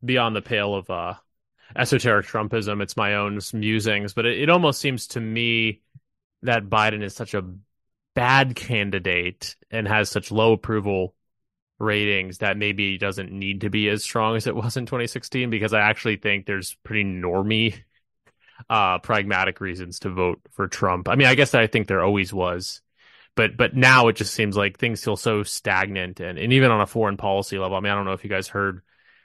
beyond the pale of esoteric Trumpism. It's my own musings, but it almost seems to me that Biden is such a bad candidate and has such low approval ratings that maybe he doesn't need to be as strong as it was in 2016, because I actually think there's pretty normie pragmatic reasons to vote for Trump. I mean, I guess I think there always was, but now it just seems like things feel so stagnant, and even on a foreign policy level. I mean, I don't know if you guys heard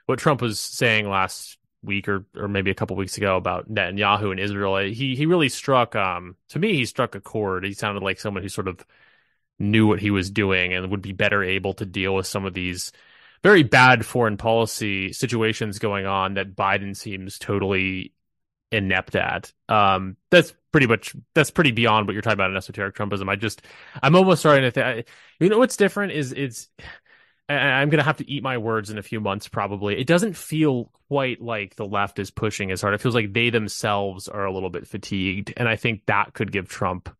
what Trump was saying last week or maybe a couple weeks ago about Netanyahu and Israel. He really struck to me, he struck a chord. He sounded like someone who sort of knew what he was doing and would be better able to deal with some of these very bad foreign policy situations going on that Biden seems totally inept at. That's pretty beyond what you're talking about in esoteric Trumpism. I'm almost starting to think, you know, what's different is I'm going to have to eat my words in a few months, probably. It doesn't feel quite like the left is pushing as hard. It feels like they themselves are a little bit fatigued. And I think that could give Trump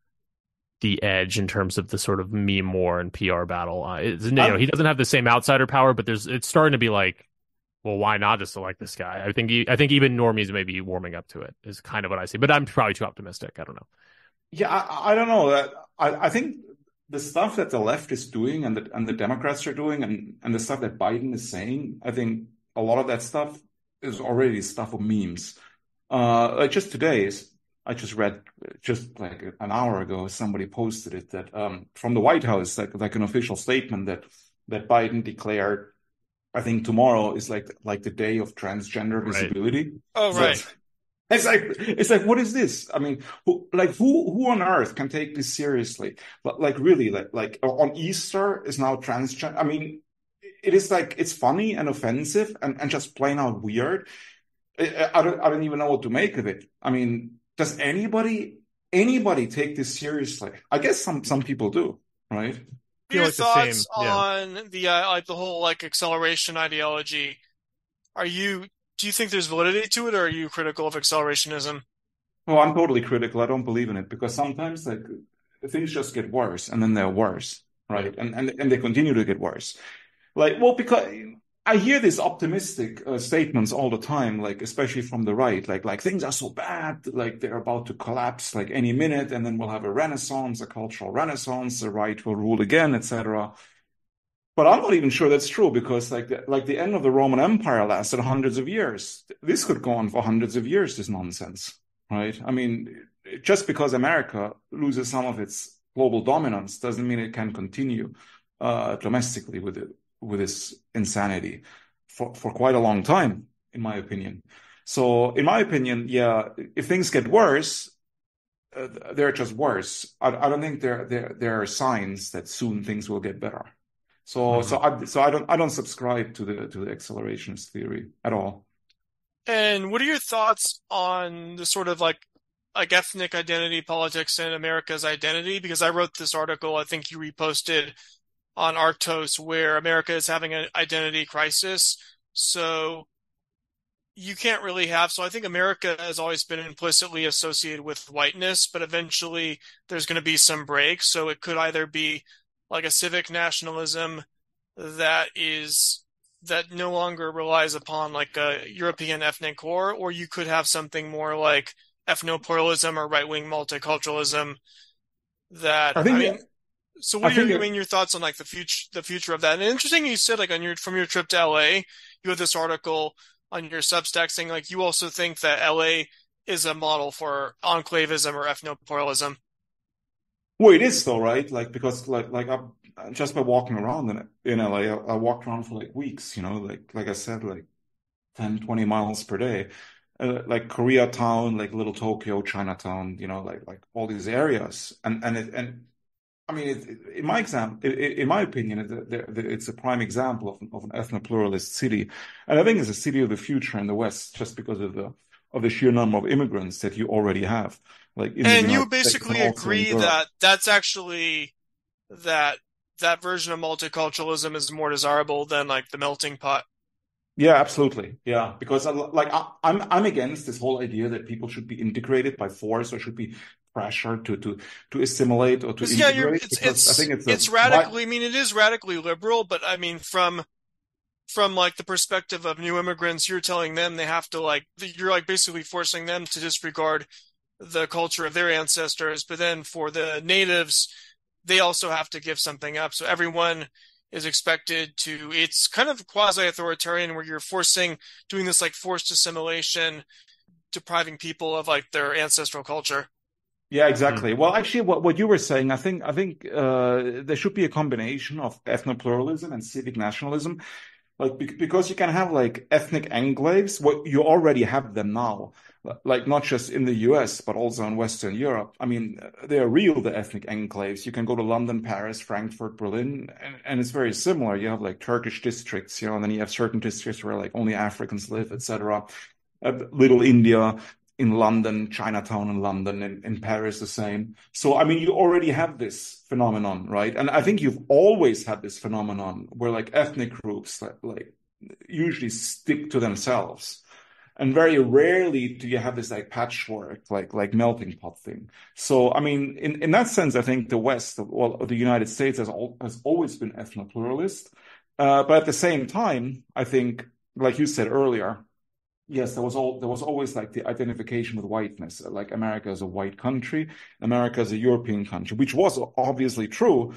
the edge in terms of the sort of meme war and PR battle. You know, he doesn't have the same outsider power, but it's starting to be like, well, why not just elect this guy? I think even normies may be warming up to it, is kind of what I see. But I'm probably too optimistic. I don't know. Yeah, I don't know. I think the stuff that the left is doing and the Democrats are doing and the stuff that Biden is saying, I think a lot of that stuff is already stuff of memes. Like just today, I just read just like an hour ago, somebody posted it that from the White House, like an official statement that Biden declared, I think tomorrow is like the day of transgender visibility. Oh, So right. it's like what is this? I mean, who on earth can take this seriously? But like really, like on Easter is now transgender. I mean, it is like it's funny and offensive and just plain out weird. I don't even know what to make of it. I mean, does anybody take this seriously? I guess some people do, right? What are your like the thoughts same, yeah. on the like the whole like acceleration ideology? Do you think there's validity to it, or are you critical of accelerationism? Oh, I'm totally critical. I don't believe in it because sometimes like things just get worse and then they're worse, right? And they continue to get worse. Like, well, because I hear these optimistic statements all the time, like especially from the right, like things are so bad, like they're about to collapse like any minute, and then we'll have a renaissance, a cultural renaissance, the right will rule again, etc. But I'm not even sure that's true because like the end of the Roman Empire lasted hundreds of years. This could go on for hundreds of years, this nonsense, right? I mean, just because America loses some of its global dominance doesn't mean it can continue domestically with this insanity for quite a long time, in my opinion. So, in my opinion, yeah, if things get worse, they're just worse. I don't think there are signs that soon things will get better. So I don't subscribe to the accelerationist theory at all. And what are your thoughts on the sort of like ethnic identity politics in America's identity? Because I wrote this article, I think you reposted on Arktos, where America is having an identity crisis. So you can't really have. So I think America has always been implicitly associated with whiteness, but eventually there's going to be some break. So it could either be like a civic nationalism that no longer relies upon like a European ethnic core, or you could have something more like ethnopluralism or right-wing multiculturalism. So what are your thoughts on like the future of that? And interesting, you said like from your trip to LA, you had this article on your Substack saying like you also think that LA is a model for enclavism or ethnopluralism. Well, it is though, right? Like because just by walking around in LA. I walked around for like weeks, like I said, like 10, 20 miles per day. Like Koreatown, like Little Tokyo, Chinatown, like all these areas. And I mean, in my opinion, it's a prime example of an ethno-pluralist city. And I think it's a city of the future in the West, just because of the sheer number of immigrants that you already have. Like in the And you United States and basically also in agree Europe. that that's actually that version of multiculturalism is more desirable than like the melting pot. Yeah, absolutely. Yeah, because I'm against this whole idea that people should be integrated by force or should be pressured to assimilate or to Because yeah, integrate. Because I think it's radically. I mean, it is radically liberal, but I mean, from like the perspective of new immigrants, you're telling them they have to you're like basically forcing them to disregard the culture of their ancestors. But then for the natives, they also have to give something up. So everyone is expected to, it's kind of quasi-authoritarian where you're doing this like forced assimilation, depriving people of like their ancestral culture. Yeah, exactly. Well, actually, what you were saying, I think there should be a combination of ethno-pluralism and civic nationalism. Like, because you can have like ethnic enclaves, what you already have them now, like not just in the US, but also in Western Europe. I mean, they are real, the ethnic enclaves. You can go to London, Paris, Frankfurt, Berlin, and it's very similar. You have like Turkish districts, and then you have certain districts where like only Africans live, etc. Little India in London, Chinatown in London, in Paris, the same. So, I mean, you already have this phenomenon, right? And I think you've always had this phenomenon where like ethnic groups like usually stick to themselves. And very rarely do you have this like patchwork, like melting pot thing. So, I mean, in that sense, I think the West, well, the United States has always been ethno-pluralist. But at the same time, I think, like you said earlier, yes, there was always like the identification with whiteness, like America is a white country, America is a European country, which was obviously true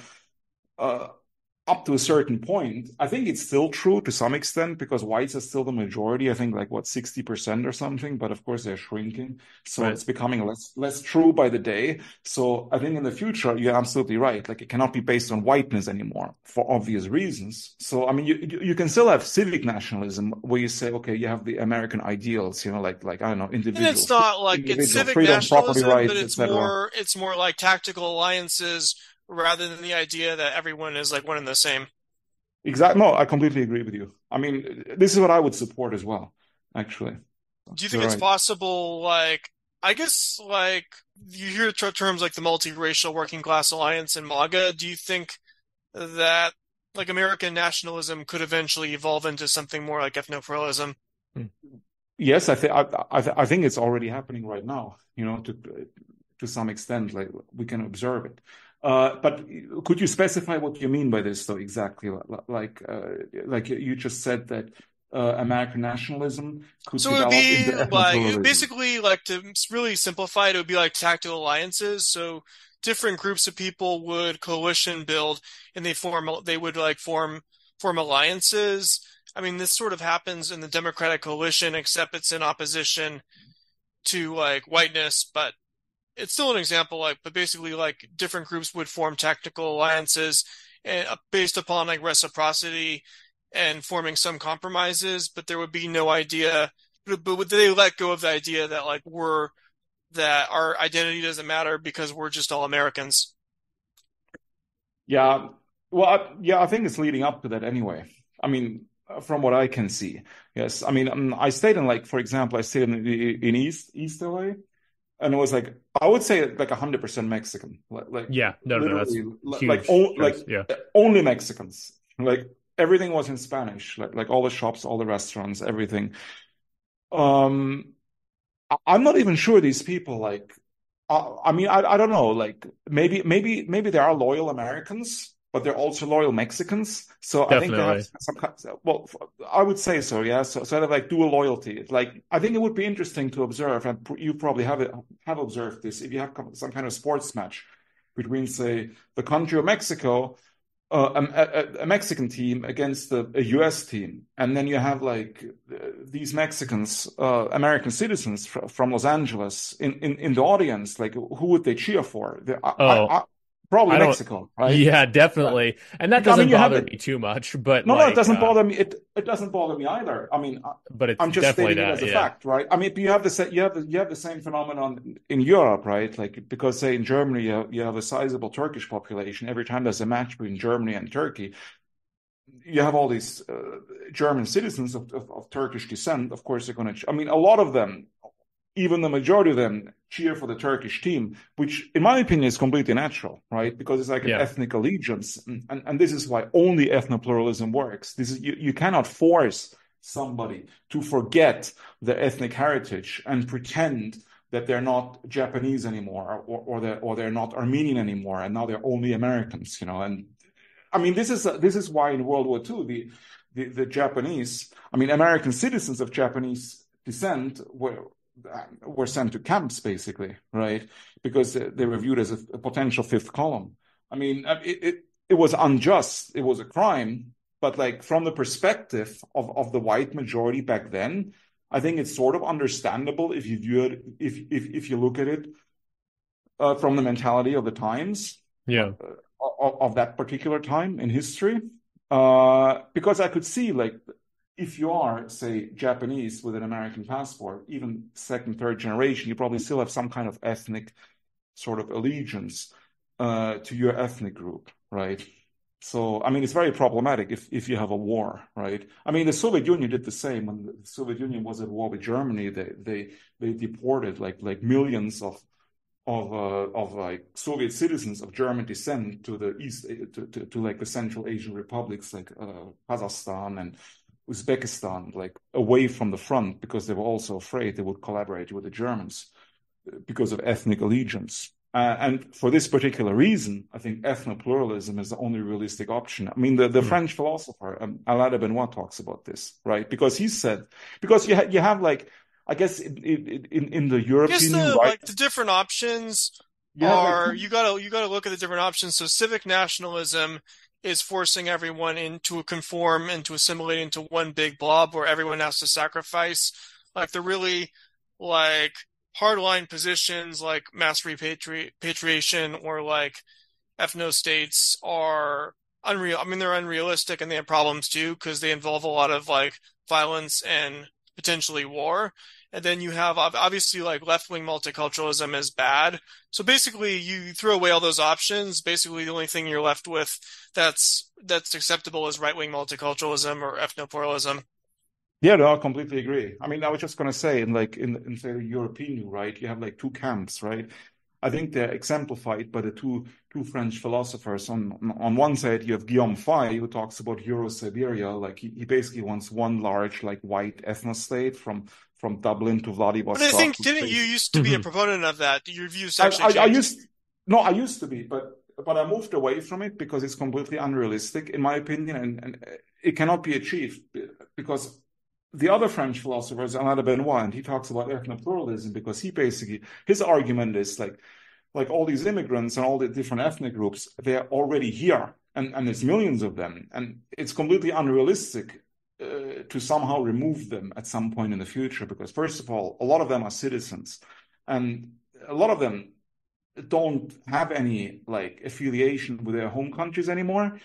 up to a certain point. I think it's still true to some extent because whites are still the majority. I think like 60% or something, but of course they're shrinking. So Right. It's becoming less true by the day. So I think in the future, you're absolutely right. Like it cannot be based on whiteness anymore for obvious reasons. So, I mean, you can still have civic nationalism where you say, okay, you have the American ideals, like, I don't know, And it's not like it's civic freedom, property nationalism, rights, but it's more like tactical alliances rather than the idea that everyone is like one and the same. Exactly. No, I completely agree with you. I mean, this is what I would support as well, actually. Do you think it's possible, like, I guess, like, you hear terms like the multiracial working class alliance and MAGA. Do you think that, like, American nationalism could eventually evolve into something more like ethno-pluralism? Yes, I think it's already happening right now, to some extent, like we can observe it. But could you specify what you mean by this, though, exactly? Like you just said that American nationalism could develop into ethno-pluralism. Basically, like, to really simplify it, it would be like tactical alliances. So different groups of people would coalition build, and they would like form alliances. I mean, this sort of happens in the Democratic coalition, except it's in opposition to like whiteness, but it's still an example, like, but basically, like, different groups would form tactical alliances and based upon like reciprocity and forming some compromises, but there would be no idea. But would they let go of the idea that like that our identity doesn't matter because we're just all Americans? Yeah, well, I think it's leading up to that anyway. I mean, from what I can see, yes. I mean, I stayed in for example, I stayed in East LA. And it was like, I would say like 100% Mexican. Yeah, no, that's huge. Only Mexicans. Like everything was in Spanish. Like all the shops, all the restaurants, everything. I'm not even sure these people like. I mean, I don't know. Like maybe they are loyal Americans, but they're also loyal Mexicans. So Definitely. I think they have some kind. Well, I would say so. Yeah. So they have like dual loyalty. Like I think it would be interesting to observe, and you probably have observed this if you have some kind of sports match between, say, the country of Mexico, a Mexican team against a U.S. team, and then you have like these Mexicans, American citizens from Los Angeles in the audience. Like, who would they cheer for? Probably I don't. Mexico, right? Yeah, definitely. And that I mean, doesn't you have bother the me too much, but no, it like, doesn't bother me. It doesn't bother me either. I mean, but it's I'm just definitely stating it that. as a Yeah. fact, right? I mean, you have the same phenomenon in Europe, right? Like because say in Germany you have a sizable Turkish population. Every time there's a match between Germany and Turkey, you have all these German citizens of Turkish descent. Of course, they're going to. I mean, a lot of them, even the majority of them, cheer for the Turkish team, which, in my opinion, is completely natural, right? Because it's like an Yeah. ethnic allegiance, and this is why only ethnopluralism works. This is you cannot force somebody to forget their ethnic heritage and pretend that they're not Japanese anymore, or they're not Armenian anymore, and now they're only Americans, you know. And I mean, this is why in World War II the Japanese, I mean, American citizens of Japanese descent were sent to camps, basically, right? Because they were viewed as a potential fifth column. I mean, it was unjust. It was a crime. But like from the perspective of the white majority back then, I think it's sort of understandable if you view it, if you look at it from the mentality of the times, Yeah. of that particular time in history. Because I could see, like, if you are, say, Japanese with an American passport, even second, third generation, you probably still have some kind of ethnic sort of allegiance to your ethnic group, right? So, I mean, it's very problematic if you have a war, right? I mean, the Soviet Union did the same. When the Soviet Union was at war with Germany, they deported like millions of like Soviet citizens of German descent to the east, to like the Central Asian republics like Kazakhstan and Uzbekistan, like away from the front, because they were also afraid they would collaborate with the Germans because of ethnic allegiance. And for this particular reason, I think ethnopluralism is the only realistic option. I mean, the French philosopher Alain de Benoit talks about this, right? Because he said, because you have like, I guess in the European, right? Like the different options you gotta look at the different options. So civic nationalism is forcing everyone into conform and to assimilate into one big blob where everyone has to sacrifice. Like the really like hardline positions like mass repatriation or like ethno-states are unreal. I mean, they're unrealistic and they have problems too because they involve a lot of like violence and potentially war. And then you have obviously like left-wing multiculturalism is bad. So basically you throw away all those options. Basically the only thing you're left with that's acceptable is right-wing multiculturalism or ethnopluralism. Yeah, no, I completely agree. I mean, I was just going to say, in say the European, right, you have like two camps, right? I think they're exemplified by the two French philosophers. On one side, you have Guillaume Faye, who talks about Euro-Siberia. Like he basically wants one large, like white ethno-state from Dublin to Vladivostok. But I think, didn't you used to be a proponent of that? Your views actually changed. I used to be, but I moved away from it because it's completely unrealistic, in my opinion, and it cannot be achieved because the other French philosopher is Alain de Benoit, and he talks about ethnopluralism because his argument is like all these immigrants and all the different ethnic groups, they're already here, and there's millions of them, and it's completely unrealistic to somehow remove them at some point in the future because, first of all, a lot of them are citizens, and a lot of them don't have any like affiliation with their home countries anymore.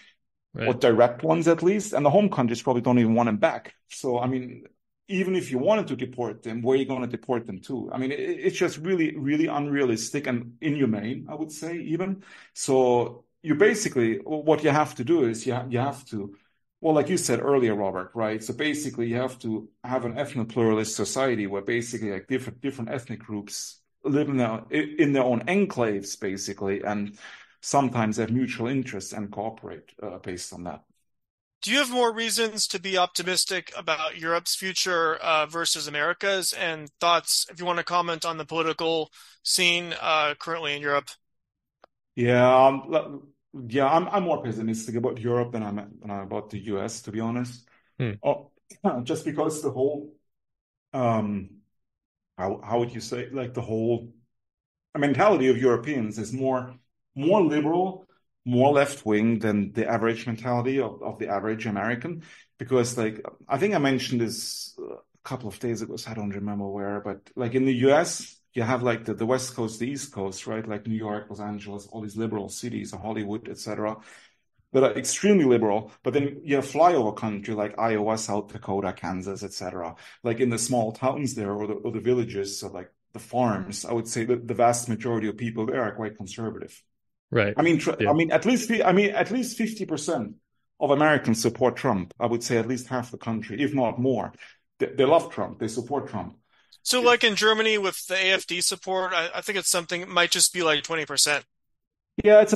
Right. Or direct ones at least, and the home countries probably don't even want them back. So, I mean, even if you wanted to deport them, where are you going to deport them to? I mean, it's just really, really unrealistic and inhumane, I would say, even. So you basically, what you have to do is you have to, well, like you said earlier, Robert, right? So basically you have to have an ethno-pluralist society where basically like different ethnic groups live in their own enclaves, basically, and sometimes have mutual interests and cooperate based on that. Do you have more reasons to be optimistic about Europe's future versus America's, and thoughts, if you want to comment on the political scene currently in Europe? Yeah, I'm more pessimistic about Europe than I'm about the US, to be honest. Just because the whole, how would you say, like the whole mentality of Europeans is more liberal, more left-wing than the average mentality of the average American. Because, like, I think I mentioned this a couple of days ago, so I don't remember where, but like in the US, you have like the West Coast, the East Coast, right? Like New York, Los Angeles, all these liberal cities, Hollywood, etc., that are extremely liberal. But then you have flyover country like Iowa, South Dakota, Kansas, etc. Like in the small towns there, or the villages, so like the farms, I would say that the vast majority of people there are quite conservative. Right. I mean, Yeah. at least 50% of Americans support Trump. I would say at least half the country, if not more. They love Trump. They support Trump. So like in Germany with the AfD support, I think it's something, it might just be like 20%. Yeah, it's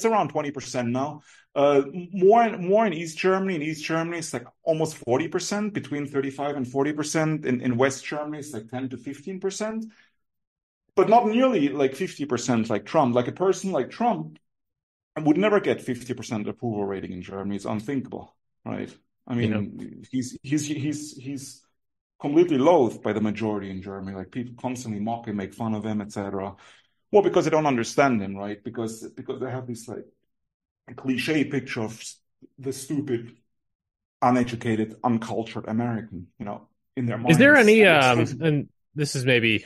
around 20% now. More in East Germany. In East Germany, it's like almost 40%, between 35 and 40%. In West Germany, it's like 10 to 15%. But not nearly like 50% like Trump. Like a person like Trump would never get 50% approval rating in Germany. It's unthinkable, right? I mean, he's completely loathed by the majority in Germany. Like people constantly mock him, make fun of him, etc. Well, because they don't understand him, right? Because they have this like cliche picture of the stupid, uneducated, uncultured American, in their minds. Is there any and this is maybe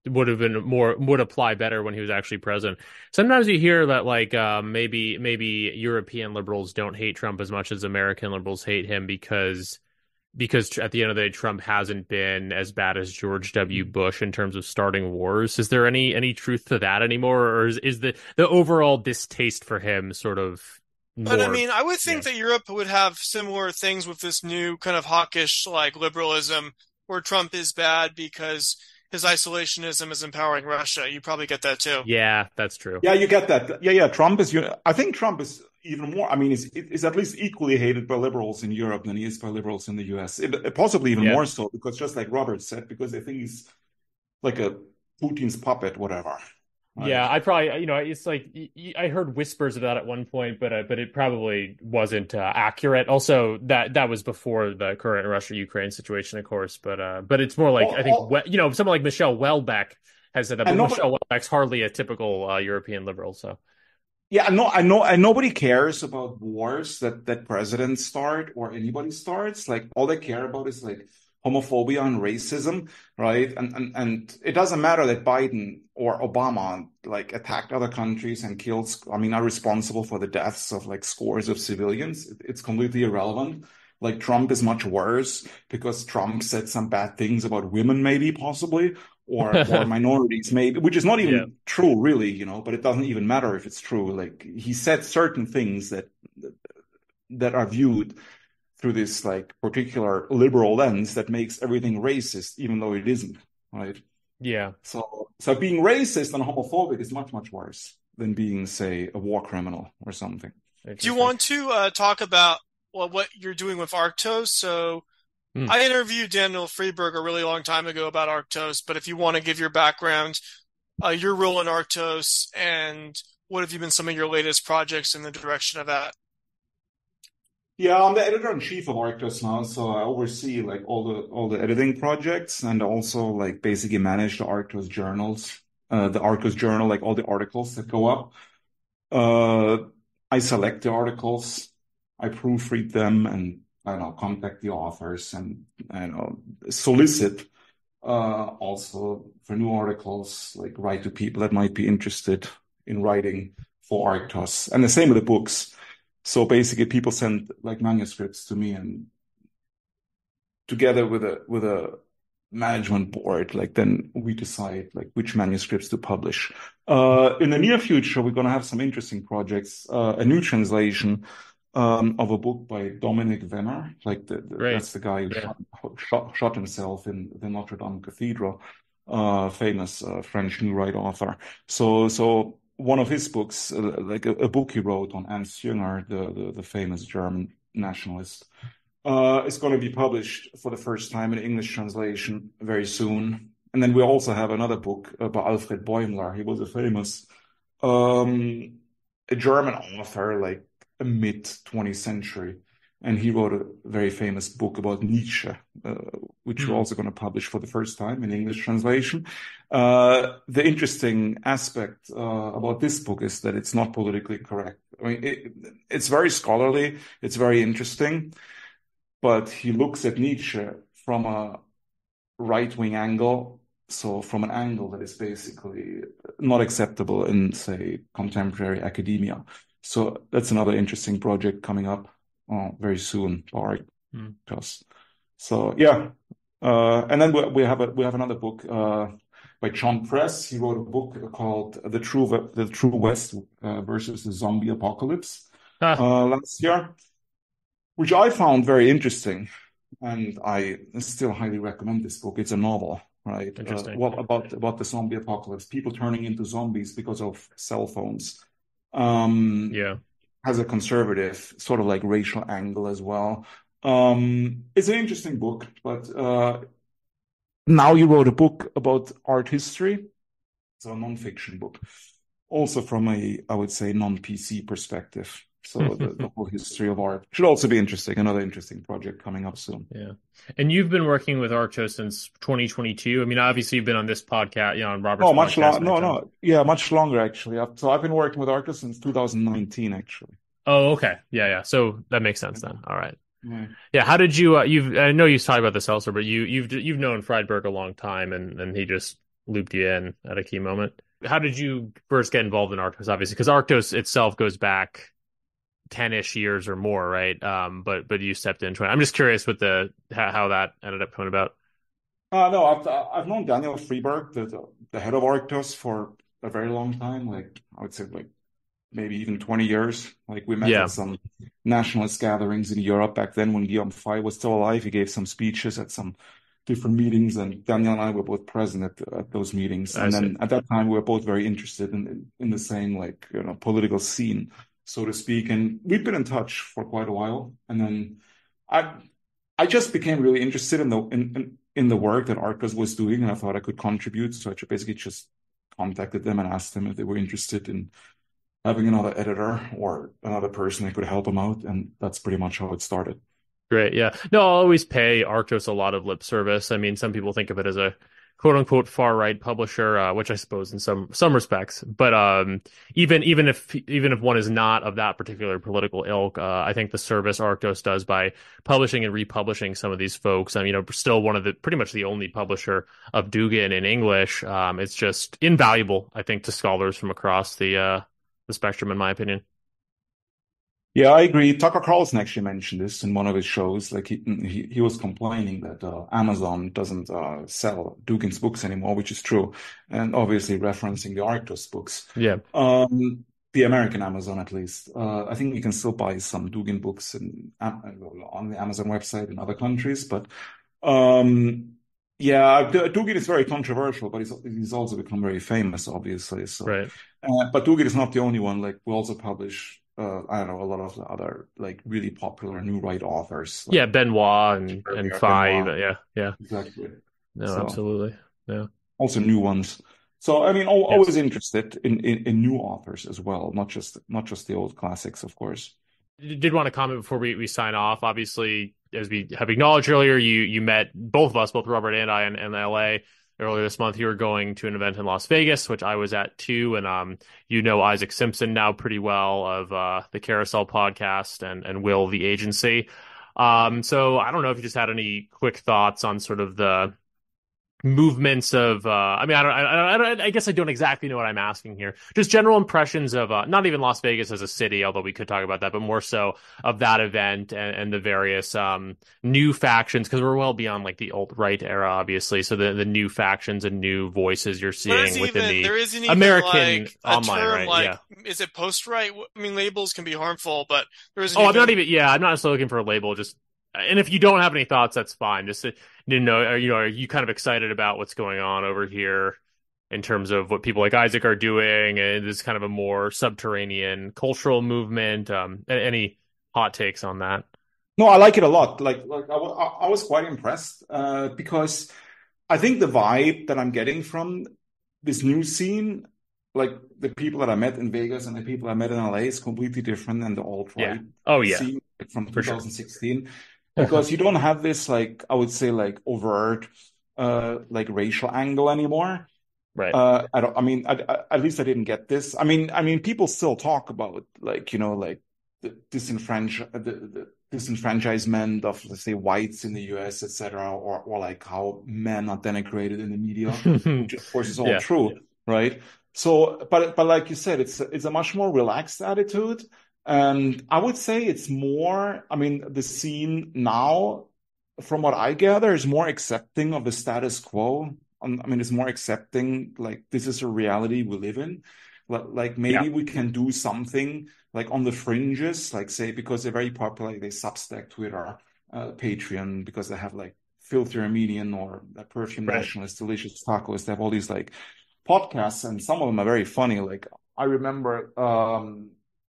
would apply better when he was actually president. Sometimes you hear that like maybe European liberals don't hate Trump as much as American liberals hate him because at the end of the day, Trump hasn't been as bad as George W. Bush in terms of starting wars. Is there any truth to that anymore, or is the overall distaste for him sort of more? But I mean, I would think that Europe would have similar things with this new kind of hawkish like liberalism, where Trump is bad because his isolationism is empowering Russia. You probably get that too. Yeah, that's true. Yeah, you get that. Yeah. I think Trump is even more. I mean, is at least equally hated by liberals in Europe than he is by liberals in the US. Possibly even more so, because just like Robert said, because they think he's like a Putin's puppet, whatever. Right? Yeah, I probably, it's like I heard whispers of that at one point, but it probably wasn't accurate. Also, that was before the current Russia-Ukraine situation, of course. But it's more like I think someone like Michelle Welbeck has said that, but Michelle Welbeck's hardly a typical European liberal. So yeah, I know, and nobody cares about wars that presidents start or anybody starts. Like all they care about is like homophobia and racism, right? And it doesn't matter that Biden or Obama like attacked other countries and are responsible for the deaths of like scores of civilians. It's completely irrelevant. Like Trump is much worse because Trump said some bad things about women, maybe possibly, or minorities, maybe, which is not even true, really, but it doesn't even matter if it's true. Like he said certain things that are viewed through this like particular liberal lens that makes everything racist, even though it isn't, right? Yeah. So being racist and homophobic is much, much worse than being, say, a war criminal or something. Do you want to talk about what you're doing with Arktos? So I interviewed Daniel Freeberg a really long time ago about Arktos, but if you want to give your background, your role in Arktos, and what have you been some of your latest projects in the direction of that? Yeah, I'm the editor-in-chief of Arktos now, so I oversee like all the editing projects and also like basically manage the Arktos journals, the Arktos journal, like all the articles that go up. I select the articles, I proofread them, and contact the authors and solicit also for new articles, like write to people that might be interested in writing for Arktos, and the same with the books. So basically, people send like manuscripts to me, and together with a management board, like then we decide like which manuscripts to publish. In the near future, we're going to have some interesting projects. A new translation of a book by Dominic Venner, like that's the guy who shot himself in the Notre Dame Cathedral. Famous French new right author. So. One of his books, like a book he wrote on Ernst Jünger, the famous German nationalist, is going to be published for the first time in English translation very soon. And then we also have another book by Alfred Bäumler. He was a famous a German author, like a mid-20th century. And he wrote a very famous book about Nietzsche, which we're also going to publish for the first time in English translation. The interesting aspect about this book is that it's not politically correct. I mean, it's very scholarly, it's very interesting, but he looks at Nietzsche from a right-wing angle, So from an angle that is basically not acceptable in, say, contemporary academia. So that's another interesting project coming up very soon for Arktos. So yeah, and then we have another book by John Press. He wrote a book called The True West versus the Zombie Apocalypse last year, which I found very interesting, and I still highly recommend this book. It's a novel, right? Interesting. What about the zombie apocalypse? People turning into zombies because of cell phones. Has a conservative sort of like racial angle as well. It's an interesting book, but now you wrote a book about art history. It's a nonfiction book, also from I would say, non-PC perspective. So the whole history of art should also be interesting. Another interesting project coming up soon. Yeah. And you've been working with Arktos since 2022. I mean, obviously you've been on this podcast, on Robert's podcast. Much longer. Yeah, much longer actually. So I've been working with Arktos since 2019 actually. Oh, okay. Yeah. So that makes sense then. All right. Yeah. How did you? I know you've talked about this elsewhere, but you've known Friedberg a long time, and he just looped you in at a key moment. How did you first get involved in Arktos? Obviously, because Arktos itself goes back 10-ish years or more, right? But you stepped into it. I'm just curious with how that ended up coming about. No, I've known Daniel Friedberg, the head of Arktos, for a very long time. Like I would say, like maybe even 20 years. Like we met at some nationalist gatherings in Europe back then when Guillaume Fay was still alive. He gave some speeches at some different meetings, and Daniel and I were both present at those meetings. And then at that time, we were both very interested in the same political scene, so to speak. And we've been in touch for quite a while. And then I just became really interested in the work that Arktos was doing, and I thought I could contribute. So I basically just contacted them and asked them if they were interested in having another editor or another person that could help them out. And that's pretty much how it started. Great. Yeah. No, I'll always pay Arktos a lot of lip service. I mean, some people think of it as a quote unquote far right publisher, which I suppose in some respects, but even if one is not of that particular political ilk, I think the service Arktos does by publishing and republishing some of these folks, still one of the pretty much the only publisher of Dugin in English. It's just invaluable, I think, to scholars from across the spectrum, in my opinion. Yeah, I agree. Tucker Carlson actually mentioned this in one of his shows. Like he was complaining that Amazon doesn't sell Dugin's books anymore, which is true, and obviously referencing the Arktos books. Yeah. The American Amazon, at least. I think you can still buy some Dugin books on the Amazon website in other countries, but yeah, Dugin is very controversial, but he's also become very famous, obviously. So, right. But Dugin is not the only one. Like we also publish. I don't know, a lot of the other like really popular new right authors. Like, Benoit and Five. Benoit. Yeah. Exactly. No, so, absolutely. Yeah. Also new ones. So I mean, always interested in new authors as well, not just the old classics, of course. Did want to comment before we sign off. Obviously, as we have acknowledged earlier, you met both of us, both Robert and I, in LA. Earlier this month, you were going to an event in Las Vegas, which I was at too, and Isaac Simpson now pretty well of the Carousel podcast and Will the Agency. So I don't know if you just had any quick thoughts on sort of the movements of I guess I don't exactly know what I'm asking here. Just general impressions of not even Las Vegas as a city, although we could talk about that, but more so of that event and the various new factions, because we're well beyond like the alt-right era, obviously. So the new factions and new voices you're seeing within the American online, right? Is it post-right? I mean, labels can be harmful, but there isn't. I'm not necessarily looking for a label. Just, and if you don't have any thoughts, that's fine. Just are you kind of excited about what's going on over here in terms of what people like Isaac are doing, and this kind of a more subterranean cultural movement? Any hot takes on that? No, I like it a lot. Like I was quite impressed because I think the vibe that I'm getting from this new scene, like the people that I met in Vegas and the people I met in LA, is completely different than the alt-right scene from 2016. Sure. Because you don't have this, like, I would say, like, overt, like, racial angle anymore. Right. at least I didn't get this. I mean, people still talk about, like, like, the disenfranchisement of, let's say, whites in the US, etc., or like how men are denigrated in the media, which of course is all true, right? So, but like you said, it's a much more relaxed attitude, and I would say it's more. I mean, the scene now, from what I gather, is more accepting of the status quo. I mean, it's more accepting, like, this is a reality we live in. Like maybe we can do something like on the fringes, like, say, because they're very popular, like they Substack, Twitter, Patreon, because they have like Filthy Armenian or Perfume Nationalist, Delicious Tacos. They have all these like podcasts, and some of them are very funny. Like I remember,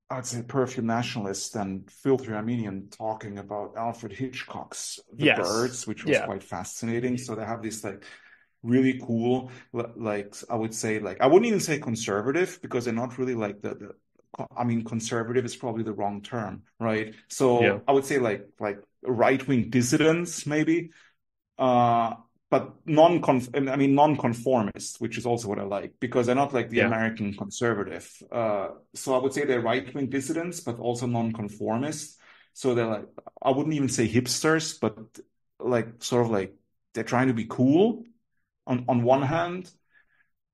I'd say Perfume Nationalist and Filthy Armenian talking about Alfred Hitchcock's The Birds, which was quite fascinating. So they have this like really cool, like, I would say, like, I wouldn't even say conservative, because they're not really like I mean, conservative is probably the wrong term, right? So I would say like right-wing dissidents, maybe, but non-conformist, which is also what I like, because they're not like the American conservative. So I would say they're right-wing dissidents, but also non-conformist. So they're like, I wouldn't even say hipsters, but like sort of like they're trying to be cool on one hand.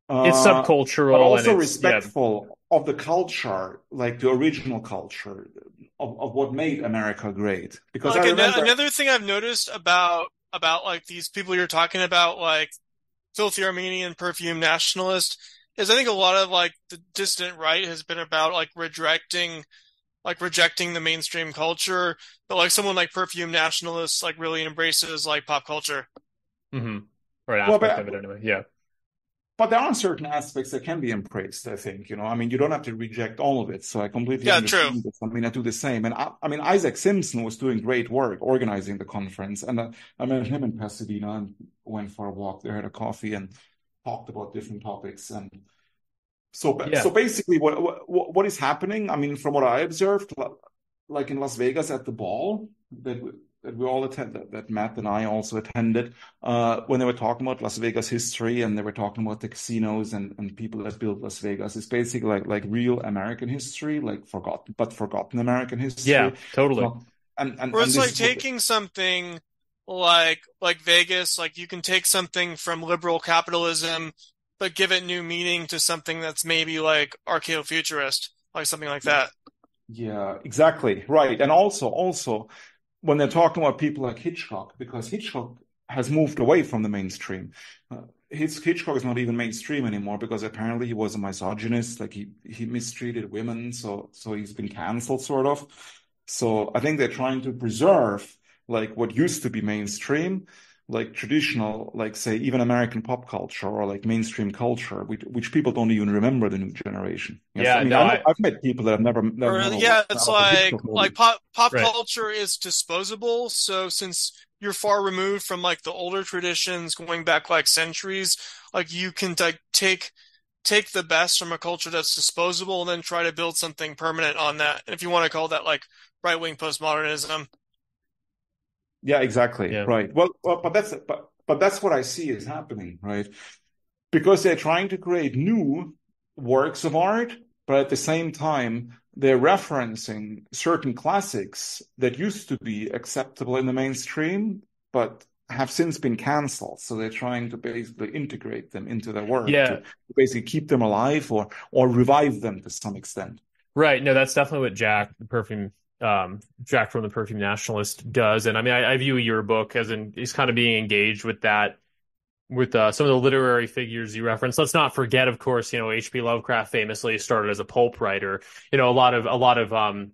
It's subcultural, but also and respectful of the culture, like the original culture of what made America great. Because like I remember another thing I've noticed about like these people you're talking about, like Filthy Armenian, Perfume Nationalist, is I think a lot of like the dissident right has been about like rejecting the mainstream culture, but like someone like Perfume Nationalist like really embraces like pop culture. Mm-hmm. Or an aspect of it anyway. Yeah. But there are certain aspects that can be embraced, I think. You know, I mean, you don't have to reject all of it. So I completely understand this. I mean, I do the same. And I mean, Isaac Simpson was doing great work organizing the conference. And I met him in Pasadena and went for a walk there, had a coffee, and talked about different topics. And so basically what is happening, I mean, from what I observed, like in Las Vegas at the ball that we all attended, that Matt and I also attended, when they were talking about Las Vegas history, and they were talking about the casinos and people that built Las Vegas. It's basically like real American history, like forgotten American history. Yeah, totally. Or it's like taking something like Vegas, like you can take something from liberal capitalism, but give it new meaning to something that's maybe like archaeofuturist, like something like that. Yeah, exactly. Right. And also when they're talking about people like Hitchcock, because Hitchcock has moved away from the mainstream. Hitchcock is not even mainstream anymore, because apparently he was a misogynist, like he mistreated women, so he's been canceled, sort of. So I think they're trying to preserve like what used to be mainstream, like traditional, like, say, even American pop culture or like mainstream culture, which people don't even remember, the new generation. Yes? Yeah, I mean, I've met people that have never it's like pop culture is disposable. So since you're far removed from like the older traditions going back like centuries, like you can like take the best from a culture that's disposable and then try to build something permanent on that. And if you want to call that like right-wing postmodernism. Yeah, exactly. Yeah. Right. Well, but that's what I see is happening, right? Because they're trying to create new works of art, but at the same time, they're referencing certain classics that used to be acceptable in the mainstream, but have since been canceled. So they're trying to basically integrate them into their work to basically keep them alive or revive them to some extent. Right. No, that's definitely what Jack from the Perfume Nationalist does. And I mean, I view your book as he's kind of being engaged with that, with some of the literary figures you reference. Let's not forget, of course, H.P. Lovecraft famously started as a pulp writer. A lot of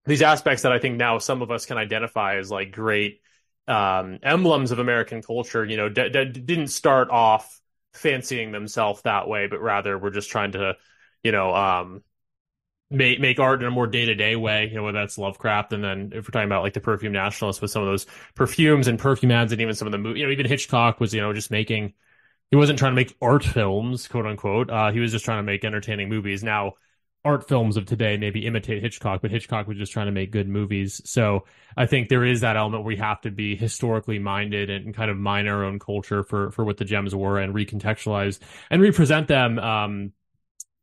these aspects that I think now some of us can identify as like great emblems of American culture, didn't start off fancying themselves that way, but rather were just trying to, make art in a more day-to-day way, whether that's Lovecraft, and then if we're talking about like the Perfume Nationalists with some of those perfumes and perfume ads, and even some of the movies, even Hitchcock was, just making, he wasn't trying to make art films, quote unquote. He was just trying to make entertaining movies. Now, art films of today maybe imitate Hitchcock, but Hitchcock was just trying to make good movies. So I think there is that element where we have to be historically minded and kind of mine our own culture for what the gems were and recontextualize and represent them,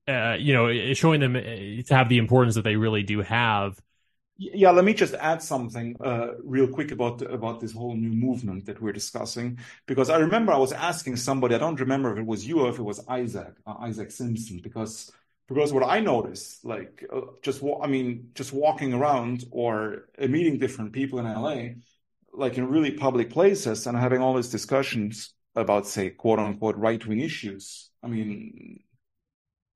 showing them to have the importance that they really do have. Yeah, let me just add something real quick about this whole new movement that we're discussing, because I remember I was asking somebody, I don't remember if it was you or if it was Isaac Simpson, because what I noticed, like just walking around or meeting different people in LA, like in really public places, and having all these discussions about, say, quote unquote right-wing issues. I mean,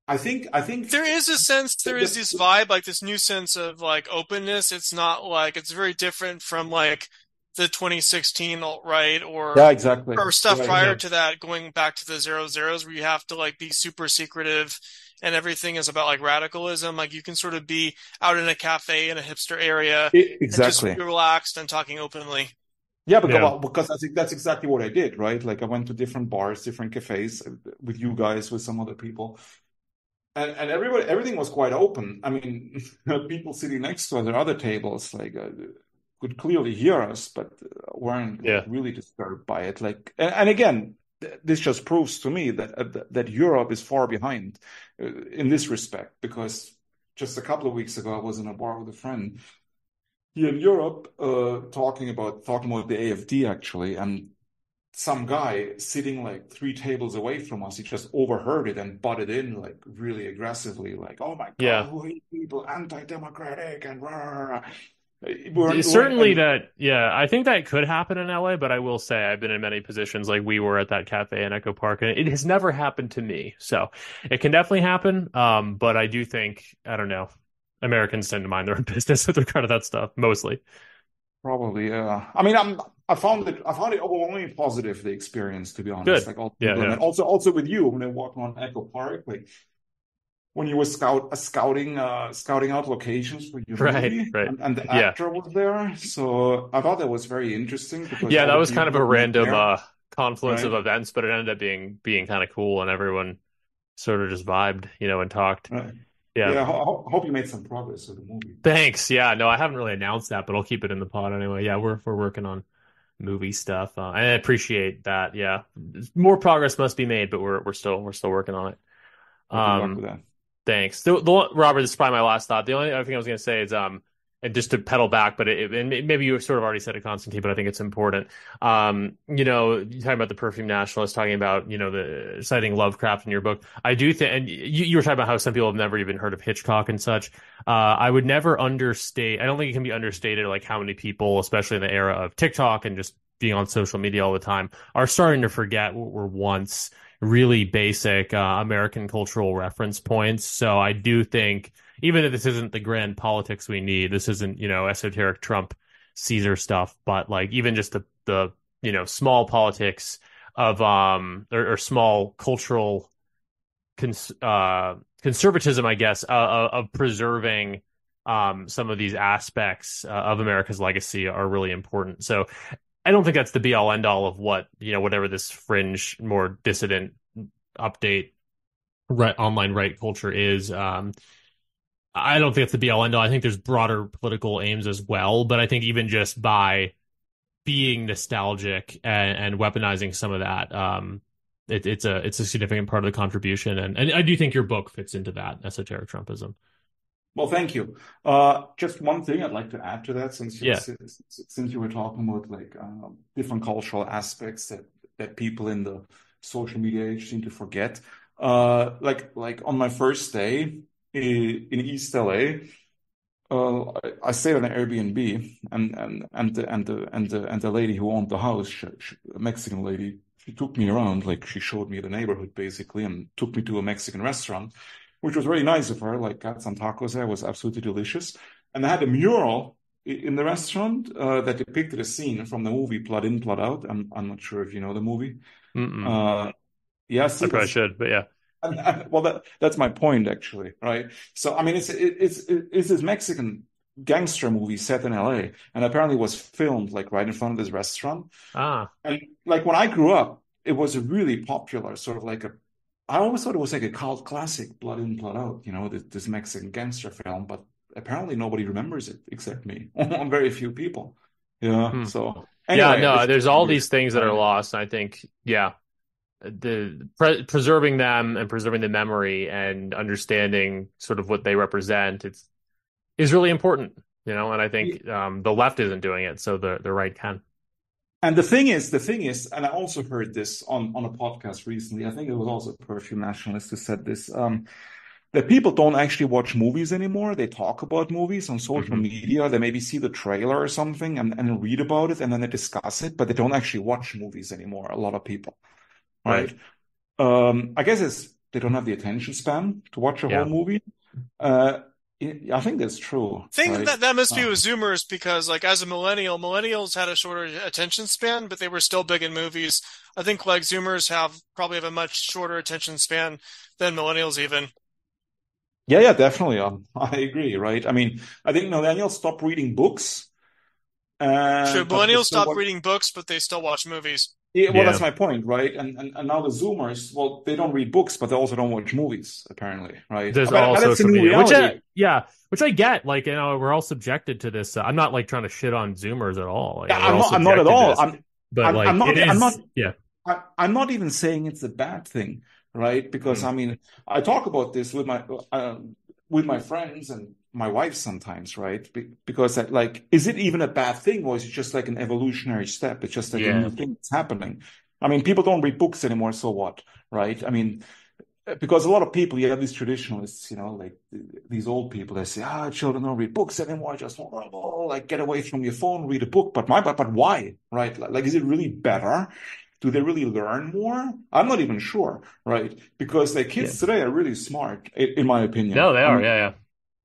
I think There is a sense, there is this vibe, like this new sense of like openness. It's not like, it's very different from like the 2016 alt-right yeah, exactly. or stuff Right. prior to that, going back to the 00s where you have to like be super secretive and everything is about like radicalism. Like you can sort of be out in a cafe in a hipster area and just Exactly. be relaxed and talking openly. Yeah, Yeah. because I think that's exactly what I did, right? Like I went to different bars, different cafes with you guys, with some other people. And everything was quite open. I mean, people sitting next to us at other tables, like could clearly hear us, but weren't like Yeah. really disturbed by it. Like, and again, this just proves to me that Europe is far behind in this respect. Because just a couple of weeks ago, I was in a bar with a friend here in Europe, talking about the AfD actually, and some guy sitting like 3 tables away from us, he just overheard it and butted in like really aggressively, like, "Oh my Yeah. God, who hate people, anti-democratic and rah, rah, rah." Certainly that, yeah, I think that could happen in LA, but I will say I've been in many positions like we were at that cafe in Echo Park, and it has never happened to me. So it can definitely happen. But I do think, I don't know, Americans tend to mind their own business with regard to that stuff, mostly. Probably, yeah. I mean, I found it overwhelmingly positive, the experience, to be honest. Good. Like all Yeah, people, yeah. and also with you when I walked on Echo Park, like when you were scouting out locations for your Right, movie, right. and the Yeah. actor was there. So I thought that was very interesting because Yeah, all that the was kind of people a that met random there, confluence of right? events, but it ended up being kind of cool, and everyone sort of just vibed, and talked. Right. Yeah. Yeah, I hope you made some progress with the movie. Thanks. Yeah, no, I haven't really announced that, but I'll keep it in the pod anyway. Yeah, we're working on movie stuff. I appreciate that. Yeah, more progress must be made, but we're still working on it. Well, good luck with Um, that. Thanks. Robert, this is probably my last thought. The only other thing I was going to say is, and just to pedal back, but and maybe you sort of already said it, Constantine, but I think it's important. You talking about the perfume nationalist, talking about, the citing Lovecraft in your book. I do think, and you were talking about how some people have never even heard of Hitchcock and such. I would never understate, I don't think it can be understated, like how many people, especially in the era of TikTok and just being on social media all the time, are starting to forget what were once really basic American cultural reference points. So I do think, even if this isn't the grand politics we need, this isn't, esoteric Trump Caesar stuff, but like even just the small politics of or small cultural conservatism, I guess, of preserving some of these aspects of America's legacy are really important. So I don't think that's the be all end all of what, whatever this fringe, more dissident update online right culture is. I don't think it's the be all end all. I think there's broader political aims as well, but I think even just by being nostalgic and weaponizing some of that, it's a significant part of the contribution, and I do think your book fits into that esoteric Trumpism. Well, thank you. Just one thing I'd like to add to that, since Yeah. you were talking about like different cultural aspects that people in the social media age seem to forget. Like on my first day in East LA, I stayed on an Airbnb, and the lady who owned the house, a Mexican lady, she took me around, like she showed me the neighborhood basically, and took me to a Mexican restaurant, which was very nice of her. Like, got some tacos there, was absolutely delicious. And they had a mural in the restaurant that depicted a scene from the movie Blood In, Blood Out. I'm not sure if you know the movie. Yes, I probably should, but yeah. well, that's my point actually, right? So I mean, it's this Mexican gangster movie set in LA, and apparently was filmed like right in front of this restaurant. And like when I grew up, it was a really popular sort of like I always thought it was like a cult classic, Blood In, Blood Out, this Mexican gangster film, but apparently nobody remembers it except me, very few people. Yeah. So anyway, yeah, no, there's all these things that are lost. And I think, yeah, preserving them and preserving the memory and understanding sort of what they represent, is really important. you know, and I think the left isn't doing it, so the right can. And the thing is, and I also heard this on a podcast recently. I think it was also a Perfume Nationalist who said this, that people don't actually watch movies anymore. They talk about movies on social media. They maybe see the trailer or something and read about it, and then they discuss it, but they don't actually watch movies anymore. A lot of people, right? I guess they don't have the attention span to watch a whole movie. I think that's true. I think right? that must be with Zoomers because, like, as a millennials had a shorter attention span, but they were still big in movies. I think like Zoomers probably have a much shorter attention span than millennials even. Yeah, definitely. I agree, right? I mean, I think millennials stop reading books. Should millennials stop reading books, but they still watch movies? Yeah, well, that's my point, right? And now the Zoomers, well, they don't read books, but they also don't watch movies, apparently, right? There's all social media, which I get. Like, you know, we're all subjected to this. I'm not like trying to shit on Zoomers at all. Like, I'm not at all. I'm not even saying it's a bad thing, right? Because I mean, I talk about this with my friends and my wife sometimes, right? Because like, is it even a bad thing, or is it just like an evolutionary step? It's just like a new thing that's happening. I mean, people don't read books anymore, so what, right? I mean, because a lot of people, you have these traditionalists, you know, like these old people, they say, children don't read books anymore. Just like get away from your phone, read a book. But why, right? Like, is it really better? Do they really learn more? I'm not even sure, right? Because the kids today are really smart, in my opinion. No, they are,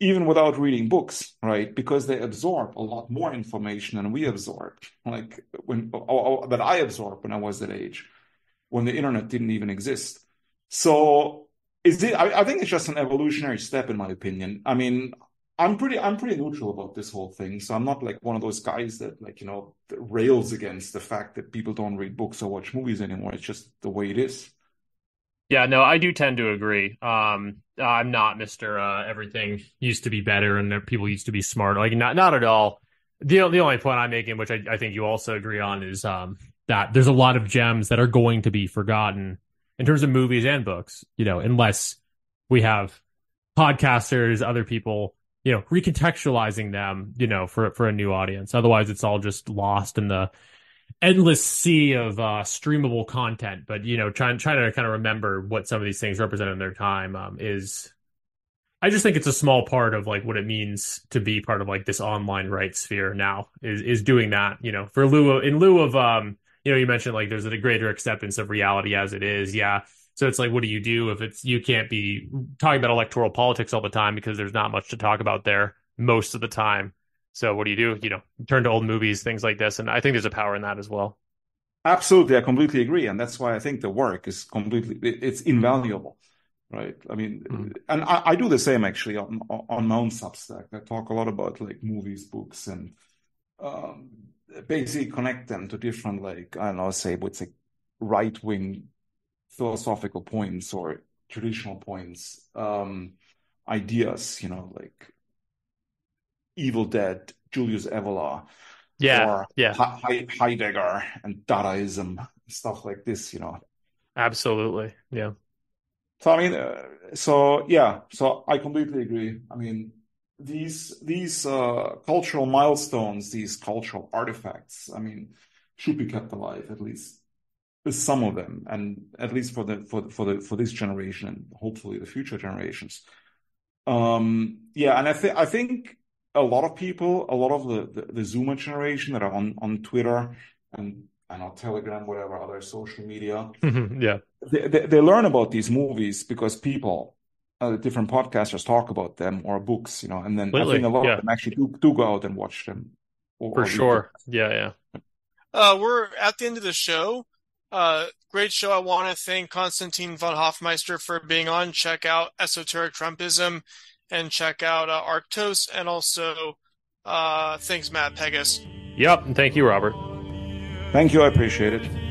Even without reading books, right? Because they absorb a lot more information than we absorbed, like that I absorbed when I was that age, when the internet didn't even exist. So I think it's just an evolutionary step, in my opinion. I mean, I'm pretty neutral about this whole thing. So I'm not like one of those guys that, like, you know, that rails against the fact that people don't read books or watch movies anymore. It's just the way it is. Yeah, no, I do tend to agree. I'm not Mr. Everything used to be better and people used to be smart. Like, not at all. The only point I'm making, which I think you also agree on, is that there's a lot of gems that are going to be forgotten in terms of movies and books, you know, unless we have podcasters, other people, you know, recontextualizing them, you know, for a new audience. Otherwise, it's all just lost in the endless sea of streamable content. But, you know, trying to kind of remember what some of these things represent in their time is, I just think it's a small part of like what it means to be part of like this online right sphere now is doing that, you know, in lieu of you know, you mentioned like there's a greater acceptance of reality as it is. Yeah. So it's like, what do you do if you can't be talking about electoral politics all the time because there's not much to talk about there most of the time. So what do? You know, turn to old movies, things like this. And I think there's a power in that as well. Absolutely. I completely agree. And that's why I think the work is it's invaluable, right? I mean, and I do the same actually on my own Substack. I talk a lot about like movies, books, and basically connect them to different, like, I don't know, say what's like right-wing philosophical points or traditional points, ideas, you know, like Evil Dead, Julius Evola, or Heidegger and Dadaism, stuff like this, you know. Absolutely, yeah. So I mean, so I completely agree. I mean, these cultural milestones, these cultural artifacts, I mean, should be kept alive, at least some of them, and at least for this generation and hopefully the future generations. And I think a lot of people, a lot of the Zoomer generation that are on Twitter and on Telegram, whatever other social media, they learn about these movies because people, different podcasters talk about them, or books, you know, and then I think a lot of them actually do go out and watch them. For sure. Yeah. We're at the end of the show. Great show. I want to thank Constantine von Hoffmeister for being on. Check out Esoteric Trumpism and check out Arktos, and also thanks, Matt Pegas. Yep, and thank you, Robert. Thank you. I appreciate it.